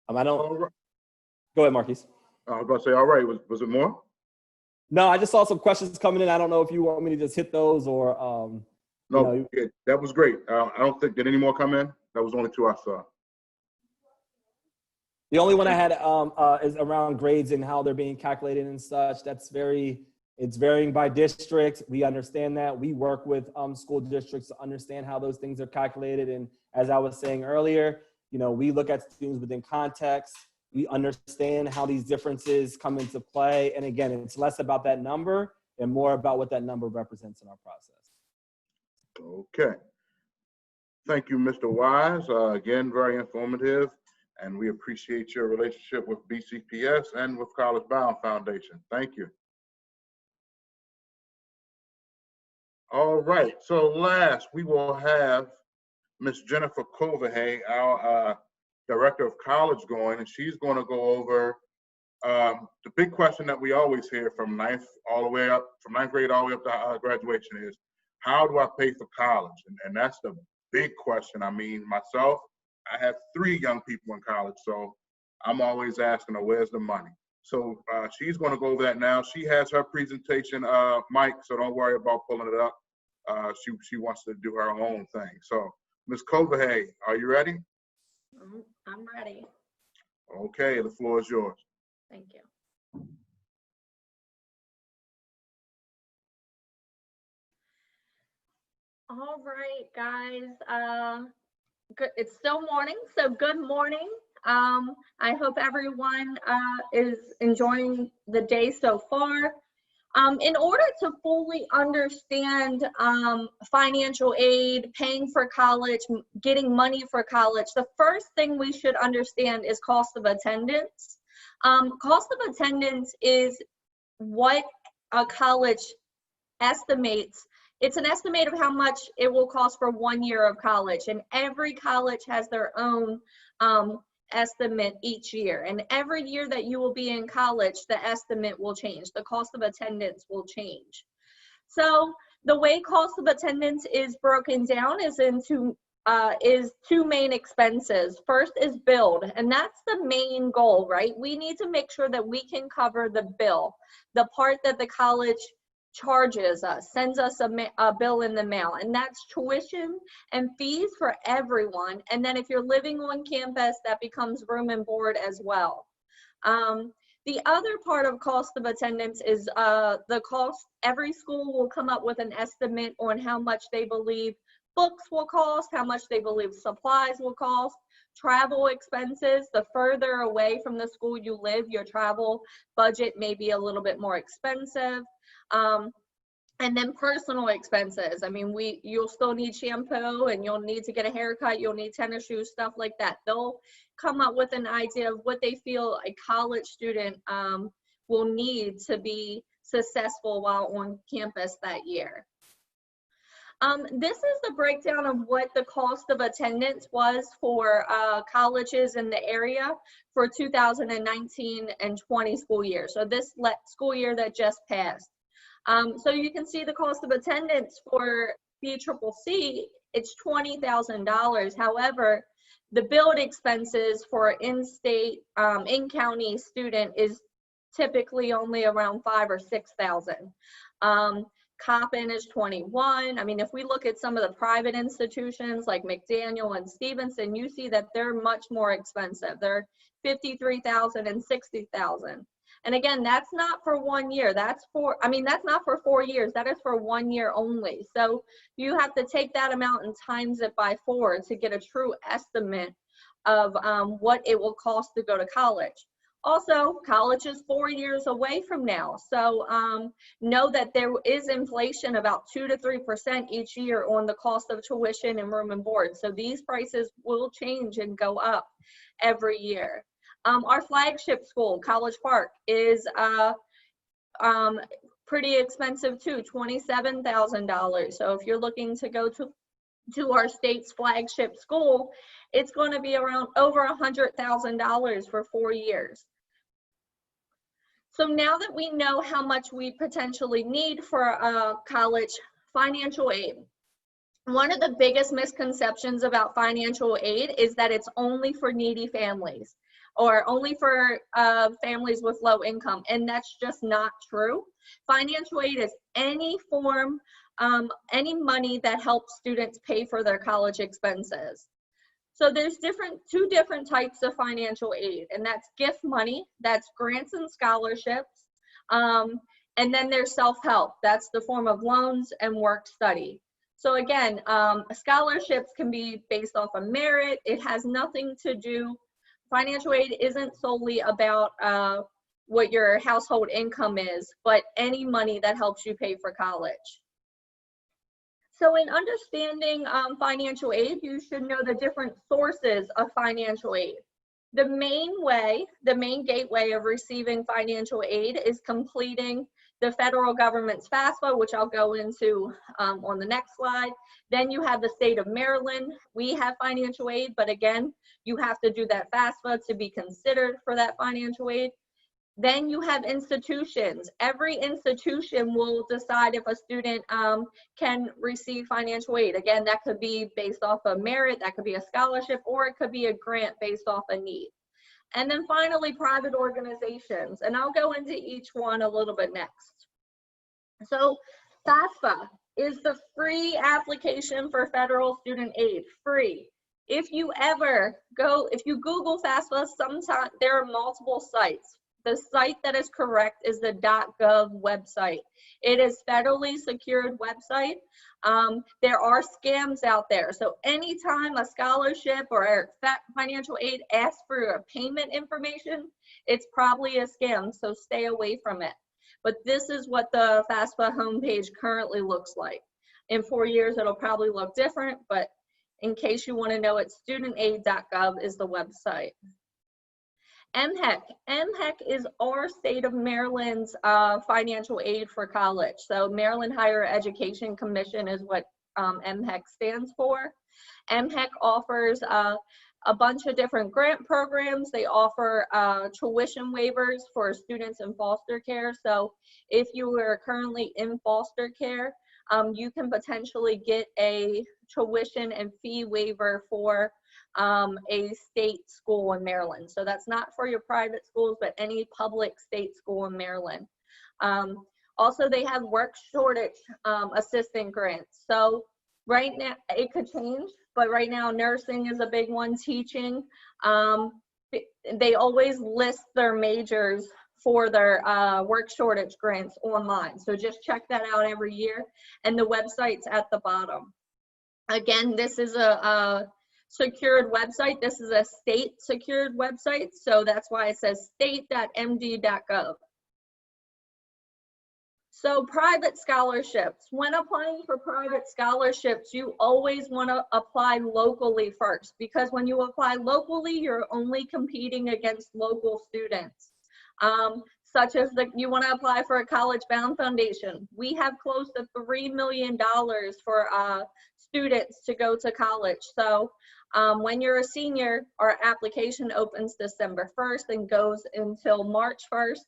I don't. All right. Go ahead, Marquise. I was about to say, all right, was it more? No, I just saw some questions coming in. I don't know if you want me to just hit those or. No, you know, yeah, that was great. I don't think, did any more come in? That was the only two I saw. the only one I had is around grades and how they're being calculated and such. It's varying by district. We understand that. We work with school districts to understand how those things are calculated. And as I was saying earlier, you know, we look at students within context. We understand how these differences come into play. And again, it's less about that number and more about what that number represents in our process. Okay. Thank you, Mr. Wise. Again, very informative. And we appreciate your relationship with BCPS and with CollegeBound Foundation. Thank you. All right, so last we will have Ms. Jennifer Coverhay, our Director of College Going, and she's going to go over the big question that we always hear from ninth grade all the way up to graduation is, how do I pay for college? And that's the big question. I mean, myself, I have 3 young people in college, so I'm always asking her, where's the money? So she's going to go over that now. She has her presentation, Mike, so don't worry about pulling it up. She wants to do her own thing. So, Ms. Coverhay, are you ready? I'm ready. Okay, the floor is yours. Thank you. All right, guys. Good. It's still morning, so good morning. I hope everyone is enjoying the day so far. In order to fully understand financial aid, paying for college, getting money for college, the first thing we should understand is cost of attendance. Cost of attendance is what a college estimates. It's an estimate of how much it will cost for 1 year of college, and every college has their own estimate each year. And every year that you will be in college, the estimate will change. The cost of attendance will change. So the way cost of attendance is broken down is into two main expenses. First is build, and that's the main goal, right? We need to make sure that we can cover the bill, the part that the college charges us, sends us a bill in the mail, and that's tuition and fees for everyone. And then if you're living on campus, that becomes room and board as well. The other part of cost of attendance is the cost. Every school will come up with an estimate on how much they believe books will cost, how much they believe supplies will cost, travel expenses. The further away from the school you live, your travel budget may be a little bit more expensive. And then personal expenses. I mean, you'll still need shampoo, and you'll need to get a haircut, you'll need tennis shoes, stuff like that. They'll come up with an idea of what they feel a college student will need to be successful while on campus that year. This is the breakdown of what the cost of attendance was for colleges in the area for 2019 and 20 school year. So this school year that just passed. So you can see the cost of attendance for BCCC, it's $20,000. However, the build expenses for in-state, in-county student is typically only around $5,000 or $6,000. Coppin is 21. I mean, if we look at some of the private institutions like McDaniel and Stevenson, you see that they're much more expensive. They're $53,000 and $60,000. And again, that's not for 1 year. That's not for 4 years. That is for 1 year only. So you have to take that amount and times it by 4 to get a true estimate of what it will cost to go to college. Also, college is 4 years away from now. So know that there is inflation about 2 to 3% each year on the cost of tuition and room and board. So these prices will change and go up every year. Our flagship school, College Park, is pretty expensive too, $27,000. So if you're looking to go to our state's flagship school, it's going to be around over $100,000 for 4 years. So now that we know how much we potentially need for college financial aid, one of the biggest misconceptions about financial aid is that it's only for needy families or only for families with low income, and that's just not true. Financial aid is any form, any money that helps students pay for their college expenses. So there's two different types of financial aid, and that's gift money, that's grants and scholarships, and then there's self-help, that's the form of loans and work study. So again, scholarships can be based off of merit. It has nothing to do, financial aid isn't solely about what your household income is, but any money that helps you pay for college. So in understanding financial aid, you should know the different sources of financial aid. The main gateway of receiving financial aid is completing the federal government's FAFSA, which I'll go into on the next slide. Then you have the state of Maryland. We have financial aid, but again, you have to do that FAFSA to be considered for that financial aid. Then you have institutions. Every institution will decide if a student can receive financial aid. Again, that could be based off of merit, that could be a scholarship, or it could be a grant based off a need. And then finally, private organizations. And I'll go into each one a little bit next. So FAFSA is the free application for federal student aid, free. If you Google FAFSA, sometimes there are multiple sites. The site that is correct is the .gov website. It is federally secured website. There are scams out there. So anytime a scholarship or financial aid asks for a payment information, it's probably a scam, so stay away from it. But this is what the FAFSA homepage currently looks like. In 4 years, it'll probably look different, but in case you want to know it, studentaid.gov is the website. MHEC is our state of Maryland's financial aid for college. So Maryland Higher Education Commission is what MHEC stands for. MHEC offers a bunch of different grant programs. They offer tuition waivers for students in foster care. So if you are currently in foster care, you can potentially get a tuition and fee waiver for a state school in Maryland. So that's not for your private schools, but any public state school in Maryland. Also, they have work shortage assistant grants. So right now, it could change, but right now nursing is a big one, teaching. They always list their majors for their work shortage grants online. So just check that out every year. And the website's at the bottom. Again, this is a secured website. This is a state secured website. So that's why it says state.md.gov. So private scholarships. When applying for private scholarships, you always want to apply locally first, because when you apply locally, you're only competing against local students. Such as you want to apply for a CollegeBound Foundation. We have close to $3 million for students to go to college. So when you're a senior, our application opens December 1st and goes until March 1st.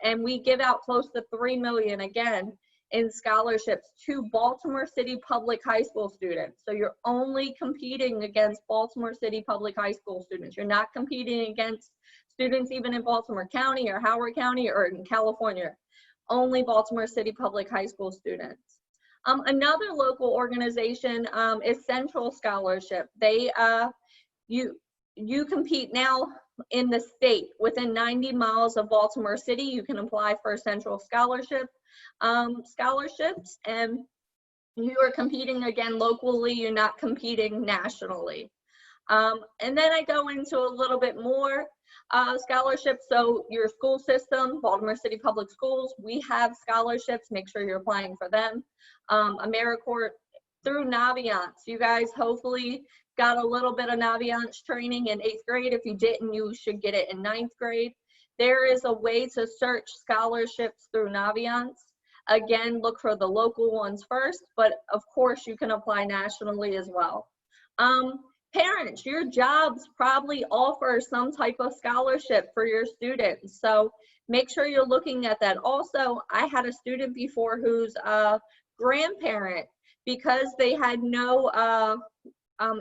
And we give out close to $3 million again in scholarships to Baltimore City Public High School students. So you're only competing against Baltimore City Public High School students. You're not competing against students even in Baltimore County or Howard County or in California. Only Baltimore City Public High School students. Another local organization is Central Scholarship. They you compete now in the state within 90 miles of Baltimore City. You can apply for Central Scholarship scholarships, and you are competing again locally. You're not competing nationally. And then I go into a little bit more scholarships. So your school system, Baltimore City Public Schools, we have scholarships. Make sure you're applying for them. AmeriCorps through Naviance. You guys hopefully got a little bit of Naviance training in 8th grade. If you didn't, you should get it in 9th grade. There is a way to search scholarships through Naviance. Again, look for the local ones first, but of course you can apply nationally as well. Parents, your jobs probably offer some type of scholarship for your students. So make sure you're looking at that. Also, I had a student before whose grandparent, because they had no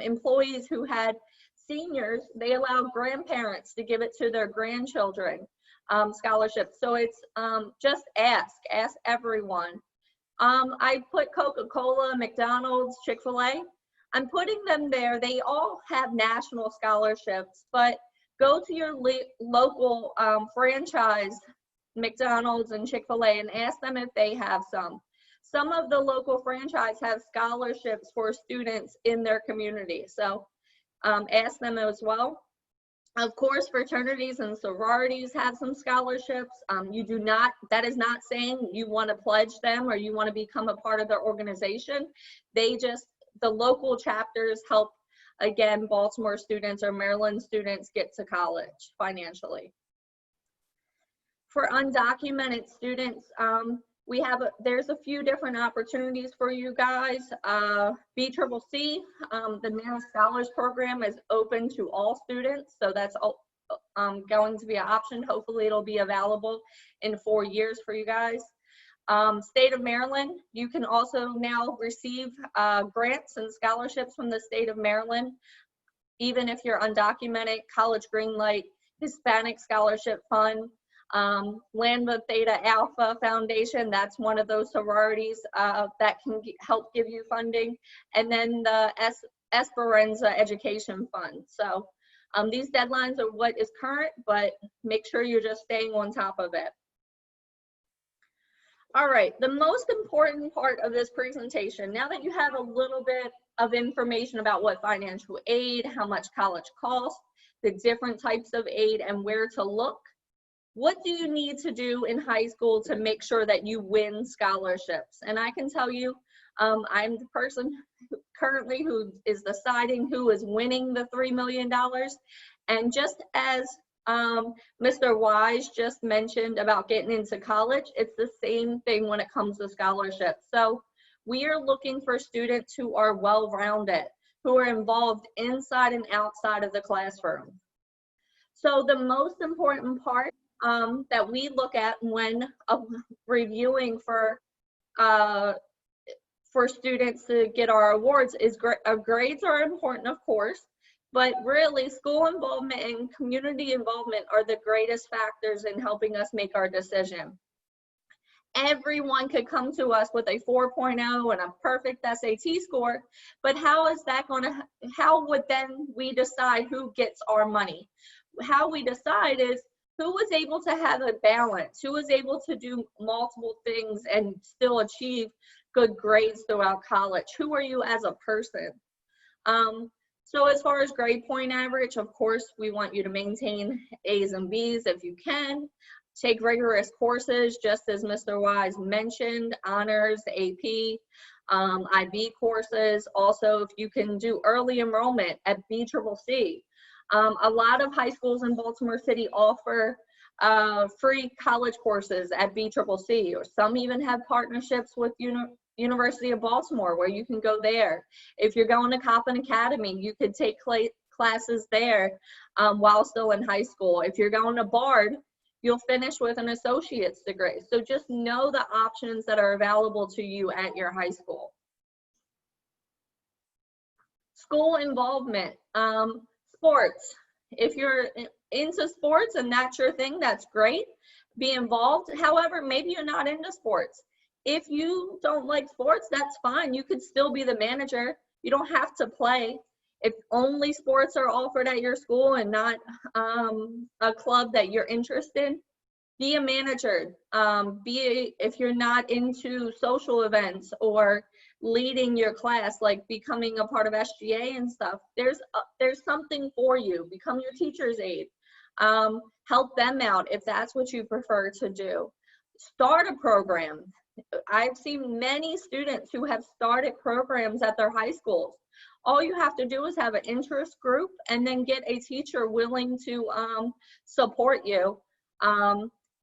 employees who had seniors, they allowed grandparents to give it to their grandchildren scholarship. So it's just ask everyone. I put Coca-Cola, McDonald's, Chick-fil-A. I'm putting them there. They all have national scholarships, but go to your local franchise, McDonald's and Chick-fil-A, and ask them if they have some. Some of the local franchise have scholarships for students in their community, so ask them as well. Of course, fraternities and sororities have some scholarships. That is not saying you want to pledge them or you want to become a part of their organization. The local chapters help, again, Baltimore students or Maryland students get to college financially. For undocumented students, there's a few different opportunities for you guys. BCCC, the Now Scholars Program, is open to all students, so that's going to be an option. Hopefully it'll be available in 4 years for you guys. State of Maryland, you can also now receive grants and scholarships from the state of Maryland, even if you're undocumented. College Greenlight, Hispanic Scholarship Fund, Lambda Theta Alpha Foundation, that's one of those sororities that can help give you funding, and then the Esperanza Education Fund. So these deadlines are what is current, but make sure you're just staying on top of it. All right, the most important part of this presentation, now that you have a little bit of information about what financial aid, how much college costs, the different types of aid, and where to look, what do you need to do in high school to make sure that you win scholarships? And I can tell you, I'm the person currently who is deciding who is winning the $3 million. And just as Mr. Wise just mentioned about getting into college, it's the same thing when it comes to scholarships. So we are looking for students who are well-rounded, who are involved inside and outside of the classroom. So the most important part that we look at when reviewing for students to get our awards is grades are important, of course, but really school involvement and community involvement are the greatest factors in helping us make our decision. Everyone could come to us with a 4.0 and a perfect SAT score, but how would then we decide who gets our money? How we decide is who was able to have a balance, who was able to do multiple things and still achieve good grades throughout college. Who are you as a person? So as far as grade point average, of course, we want you to maintain A's and B's if you can. Take rigorous courses, just as Mr. Wise mentioned, honors, AP, IB courses. Also, if you can do early enrollment at BCCC. A lot of high schools in Baltimore City offer free college courses at BCCC, or some even have partnerships with University of Baltimore where you can go there. If you're going to Coppin Academy, you could take classes there while still in high school. If you're going to Bard, you'll finish with an associate's degree. So just know the options that are available to you at your high school. School involvement. Sports. If you're into sports and that's your thing, that's great. Be involved. However, maybe you're not into sports. If you don't like sports, that's fine. You could still be the manager. You don't have to play. If only sports are offered at your school and not a club that you're interested in, be a manager. If you're not into social events or leading your class, like becoming a part of SGA and stuff, there's something for you. Become your teacher's aide. Help them out if that's what you prefer to do. Start a program. I've seen many students who have started programs at their high schools. All you have to do is have an interest group and then get a teacher willing to support you.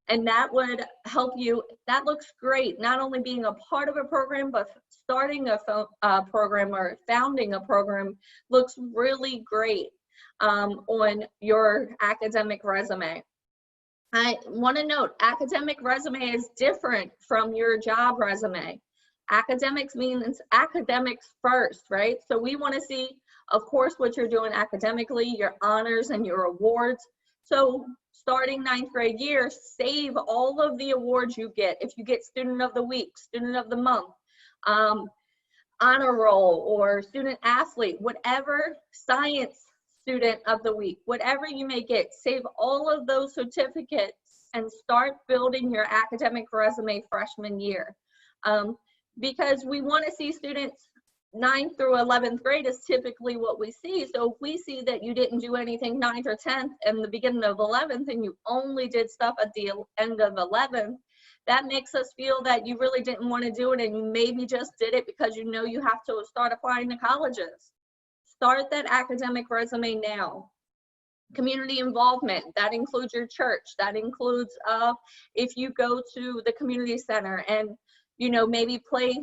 And that would help you. That looks great, not only being a part of a program, but starting a program or founding a program looks really great on your academic resume. I want to note, academic resume is different from your job resume. Academics means academics first, right? So we want to see, of course, what you're doing academically, your honors and your awards. So starting 9th grade year, save all of the awards you get. If you get Student of the Week, Student of the Month, Honor Roll, or Student Athlete, whatever, Science Student of the Week, whatever you may get, save all of those certificates and start building your academic resume freshman year. Because we want to see students 9th through 11th grade is typically what we see. So if we see that you didn't do anything 9th or 10th and the beginning of 11th, and you only did stuff at the end of 11th, that makes us feel that you really didn't want to do it, and you maybe just did it because you know you have to start applying to colleges. Start that academic resume now. Community involvement, that includes your church. That includes if you go to the community center and, you know, maybe play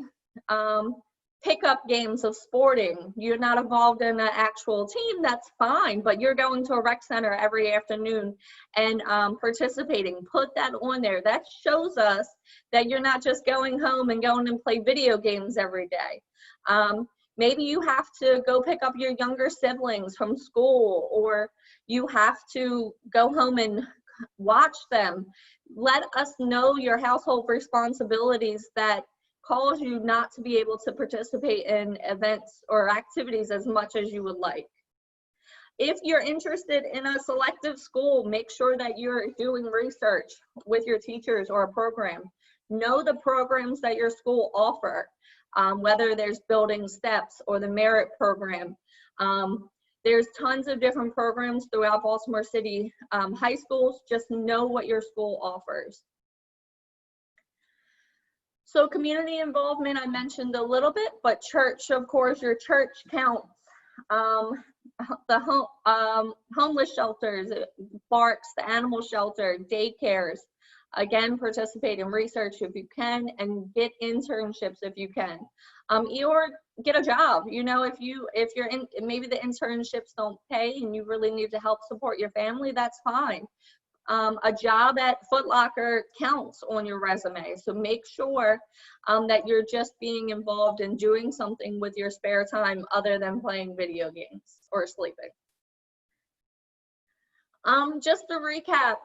pickup games of sporting. You're not involved in an actual team, that's fine, but you're going to a rec center every afternoon and participating. Put that on there. That shows us that you're not just going home and going and play video games every day. Maybe you have to go pick up your younger siblings from school, or you have to go home and watch them. Let us know your household responsibilities that cause you not to be able to participate in events or activities as much as you would like. If you're interested in a selective school, make sure that you're doing research with your teachers or a program. Know the programs that your school offer, whether there's building steps or the merit program. There's tons of different programs throughout Baltimore City high schools. Just know what your school offers. So community involvement, I mentioned a little bit, but church, of course, your church counts. The homeless shelters, parks, the animal shelter, daycares. Again, participate in research if you can, and get internships if you can. Or get a job. You know, if you're in, maybe the internships don't pay and you really need to help support your family, that's fine. A job at Foot Locker counts on your resume. So make sure that you're just being involved in doing something with your spare time other than playing video games or sleeping. Just to recap,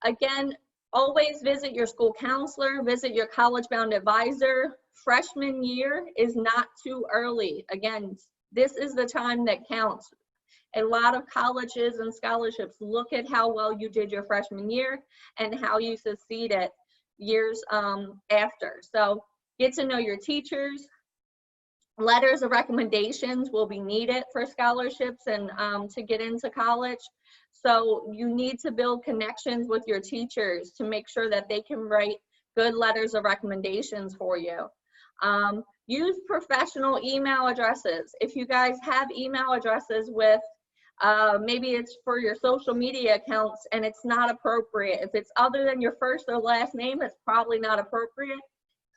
again, always visit your school counselor, visit your CollegeBound advisor. Freshman year is not too early. Again, this is the time that counts. A lot of colleges and scholarships look at how well you did your freshman year and how you succeeded years after. So get to know your teachers. Letters of recommendations will be needed for scholarships and to get into college. So you need to build connections with your teachers to make sure that they can write good letters of recommendations for you. Use professional email addresses. If you guys have email addresses with maybe it's for your social media accounts and it's not appropriate. If it's other than your first or last name, it's probably not appropriate.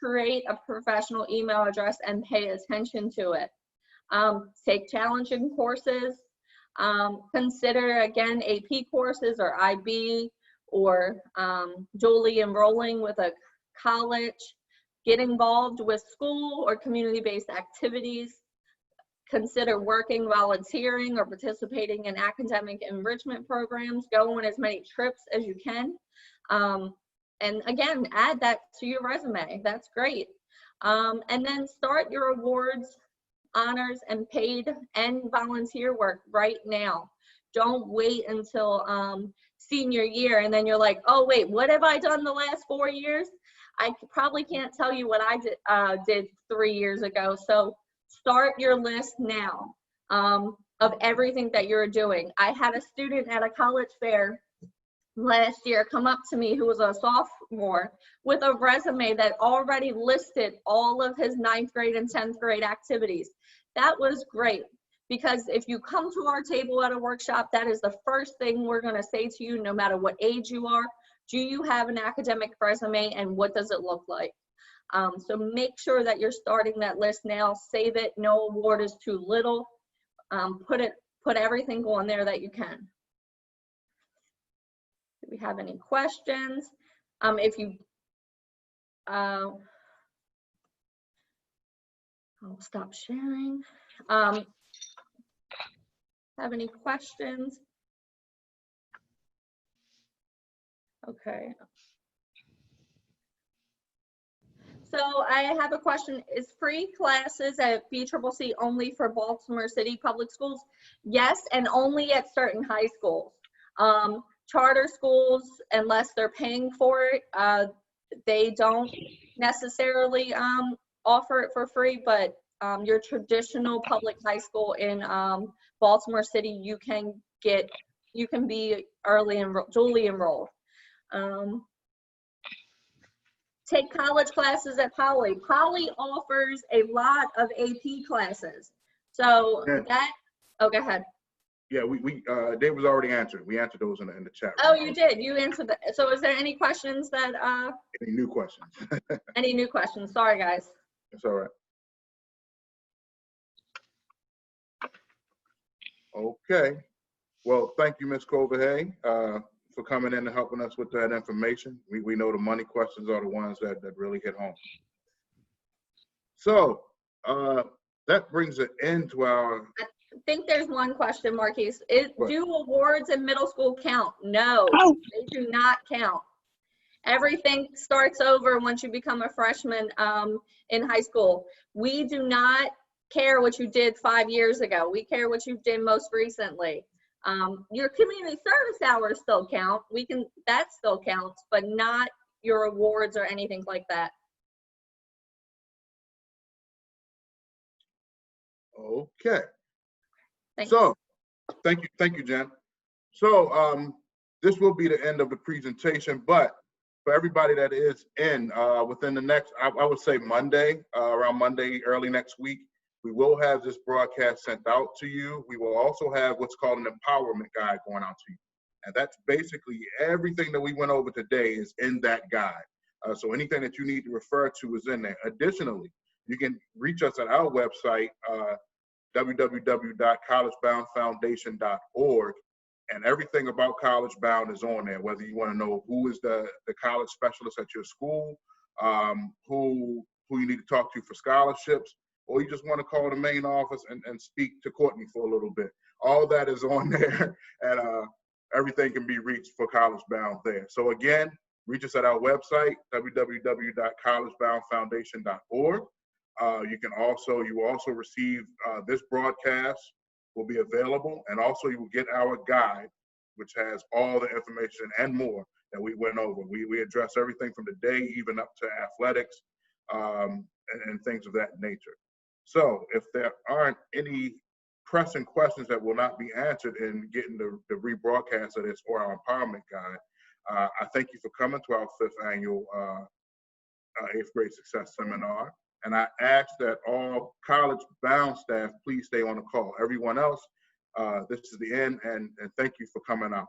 Create a professional email address and pay attention to it. Take challenging courses. Consider, again, AP courses or IB, or dually enrolling with a college. Get involved with school or community-based activities. Consider working, volunteering, or participating in academic enrichment programs. Go on as many trips as you can. And again, add that to your resume. That's great. And then start your awards, honors, and paid and volunteer work right now. Don't wait until senior year and then you're like, oh wait, what have I done the last 4 years? I probably can't tell you what I did 3 years ago. So start your list now of everything that you're doing. I had a student at a college fair last year come up to me who was a sophomore with a resume that already listed all of his 9th grade and 10th grade activities. That was great, because if you come to our table at a workshop, that is the first thing we're going to say to you, no matter what age you are. Do you have an academic resume, and what does it look like? So make sure that you're starting that list now. Save it. No award is too little. Put everything on there that you can. Do we have any questions? If you, I'll stop sharing. Have any questions? Okay. So I have a question. Is free classes at BCCC only for Baltimore City Public Schools? Yes, and only at certain high schools. Charter schools, unless they're paying for it, they don't necessarily offer it for free, but your traditional public high school in Baltimore City, you can be duly enrolled. Take college classes at Poly. Poly offers a lot of AP classes. So that, oh, go ahead. Yeah, they was already answered. We answered those in the chat room. Oh, you did. You answered that. So is there any questions that? Any new questions? Any new questions? Sorry, guys. It's all right. Okay. Well, thank you, Ms. Coverhay, for coming in and helping us with that information. We know the money questions are the ones that really hit home. So that brings an end to our. I think there's one question, Marquise. Do awards in middle school count? No, they do not count. Everything starts over once you become a freshman in high school. We do not care what you did 5 years ago. We care what you did most recently. Your community service hours still count. That still counts, but not your awards or anything like that. Okay. Thank you, Jen. So this will be the end of the presentation, but for everybody that is in within the next, I would say Monday, around Monday, early next week, we will have this broadcast sent out to you. We will also have what's called an empowerment guide going out to you. And that's basically everything that we went over today is in that guide. So anything that you need to refer to is in there. Additionally, you can reach us at our website, www.collegeboundfoundation.org, and everything about CollegeBound is on there, whether you want to know who is the college specialist at your school, who you need to talk to for scholarships, or you just want to call the main office and speak to Courtney for a little bit. All that is on there, and everything can be reached for CollegeBound there. So again, reach us at our website, www.collegeboundfoundation.org. You will also receive this broadcast will be available, and also you will get our guide, which has all the information and more that we went over. We address everything from the day even up to athletics and things of that nature. So if there aren't any pressing questions that will not be answered in getting the rebroadcast of this or our empowerment guide, I thank you for coming to our 5th annual 8th grade success seminar. And I ask that all CollegeBound staff please stay on the call. Everyone else, this is the end, and thank you for coming out.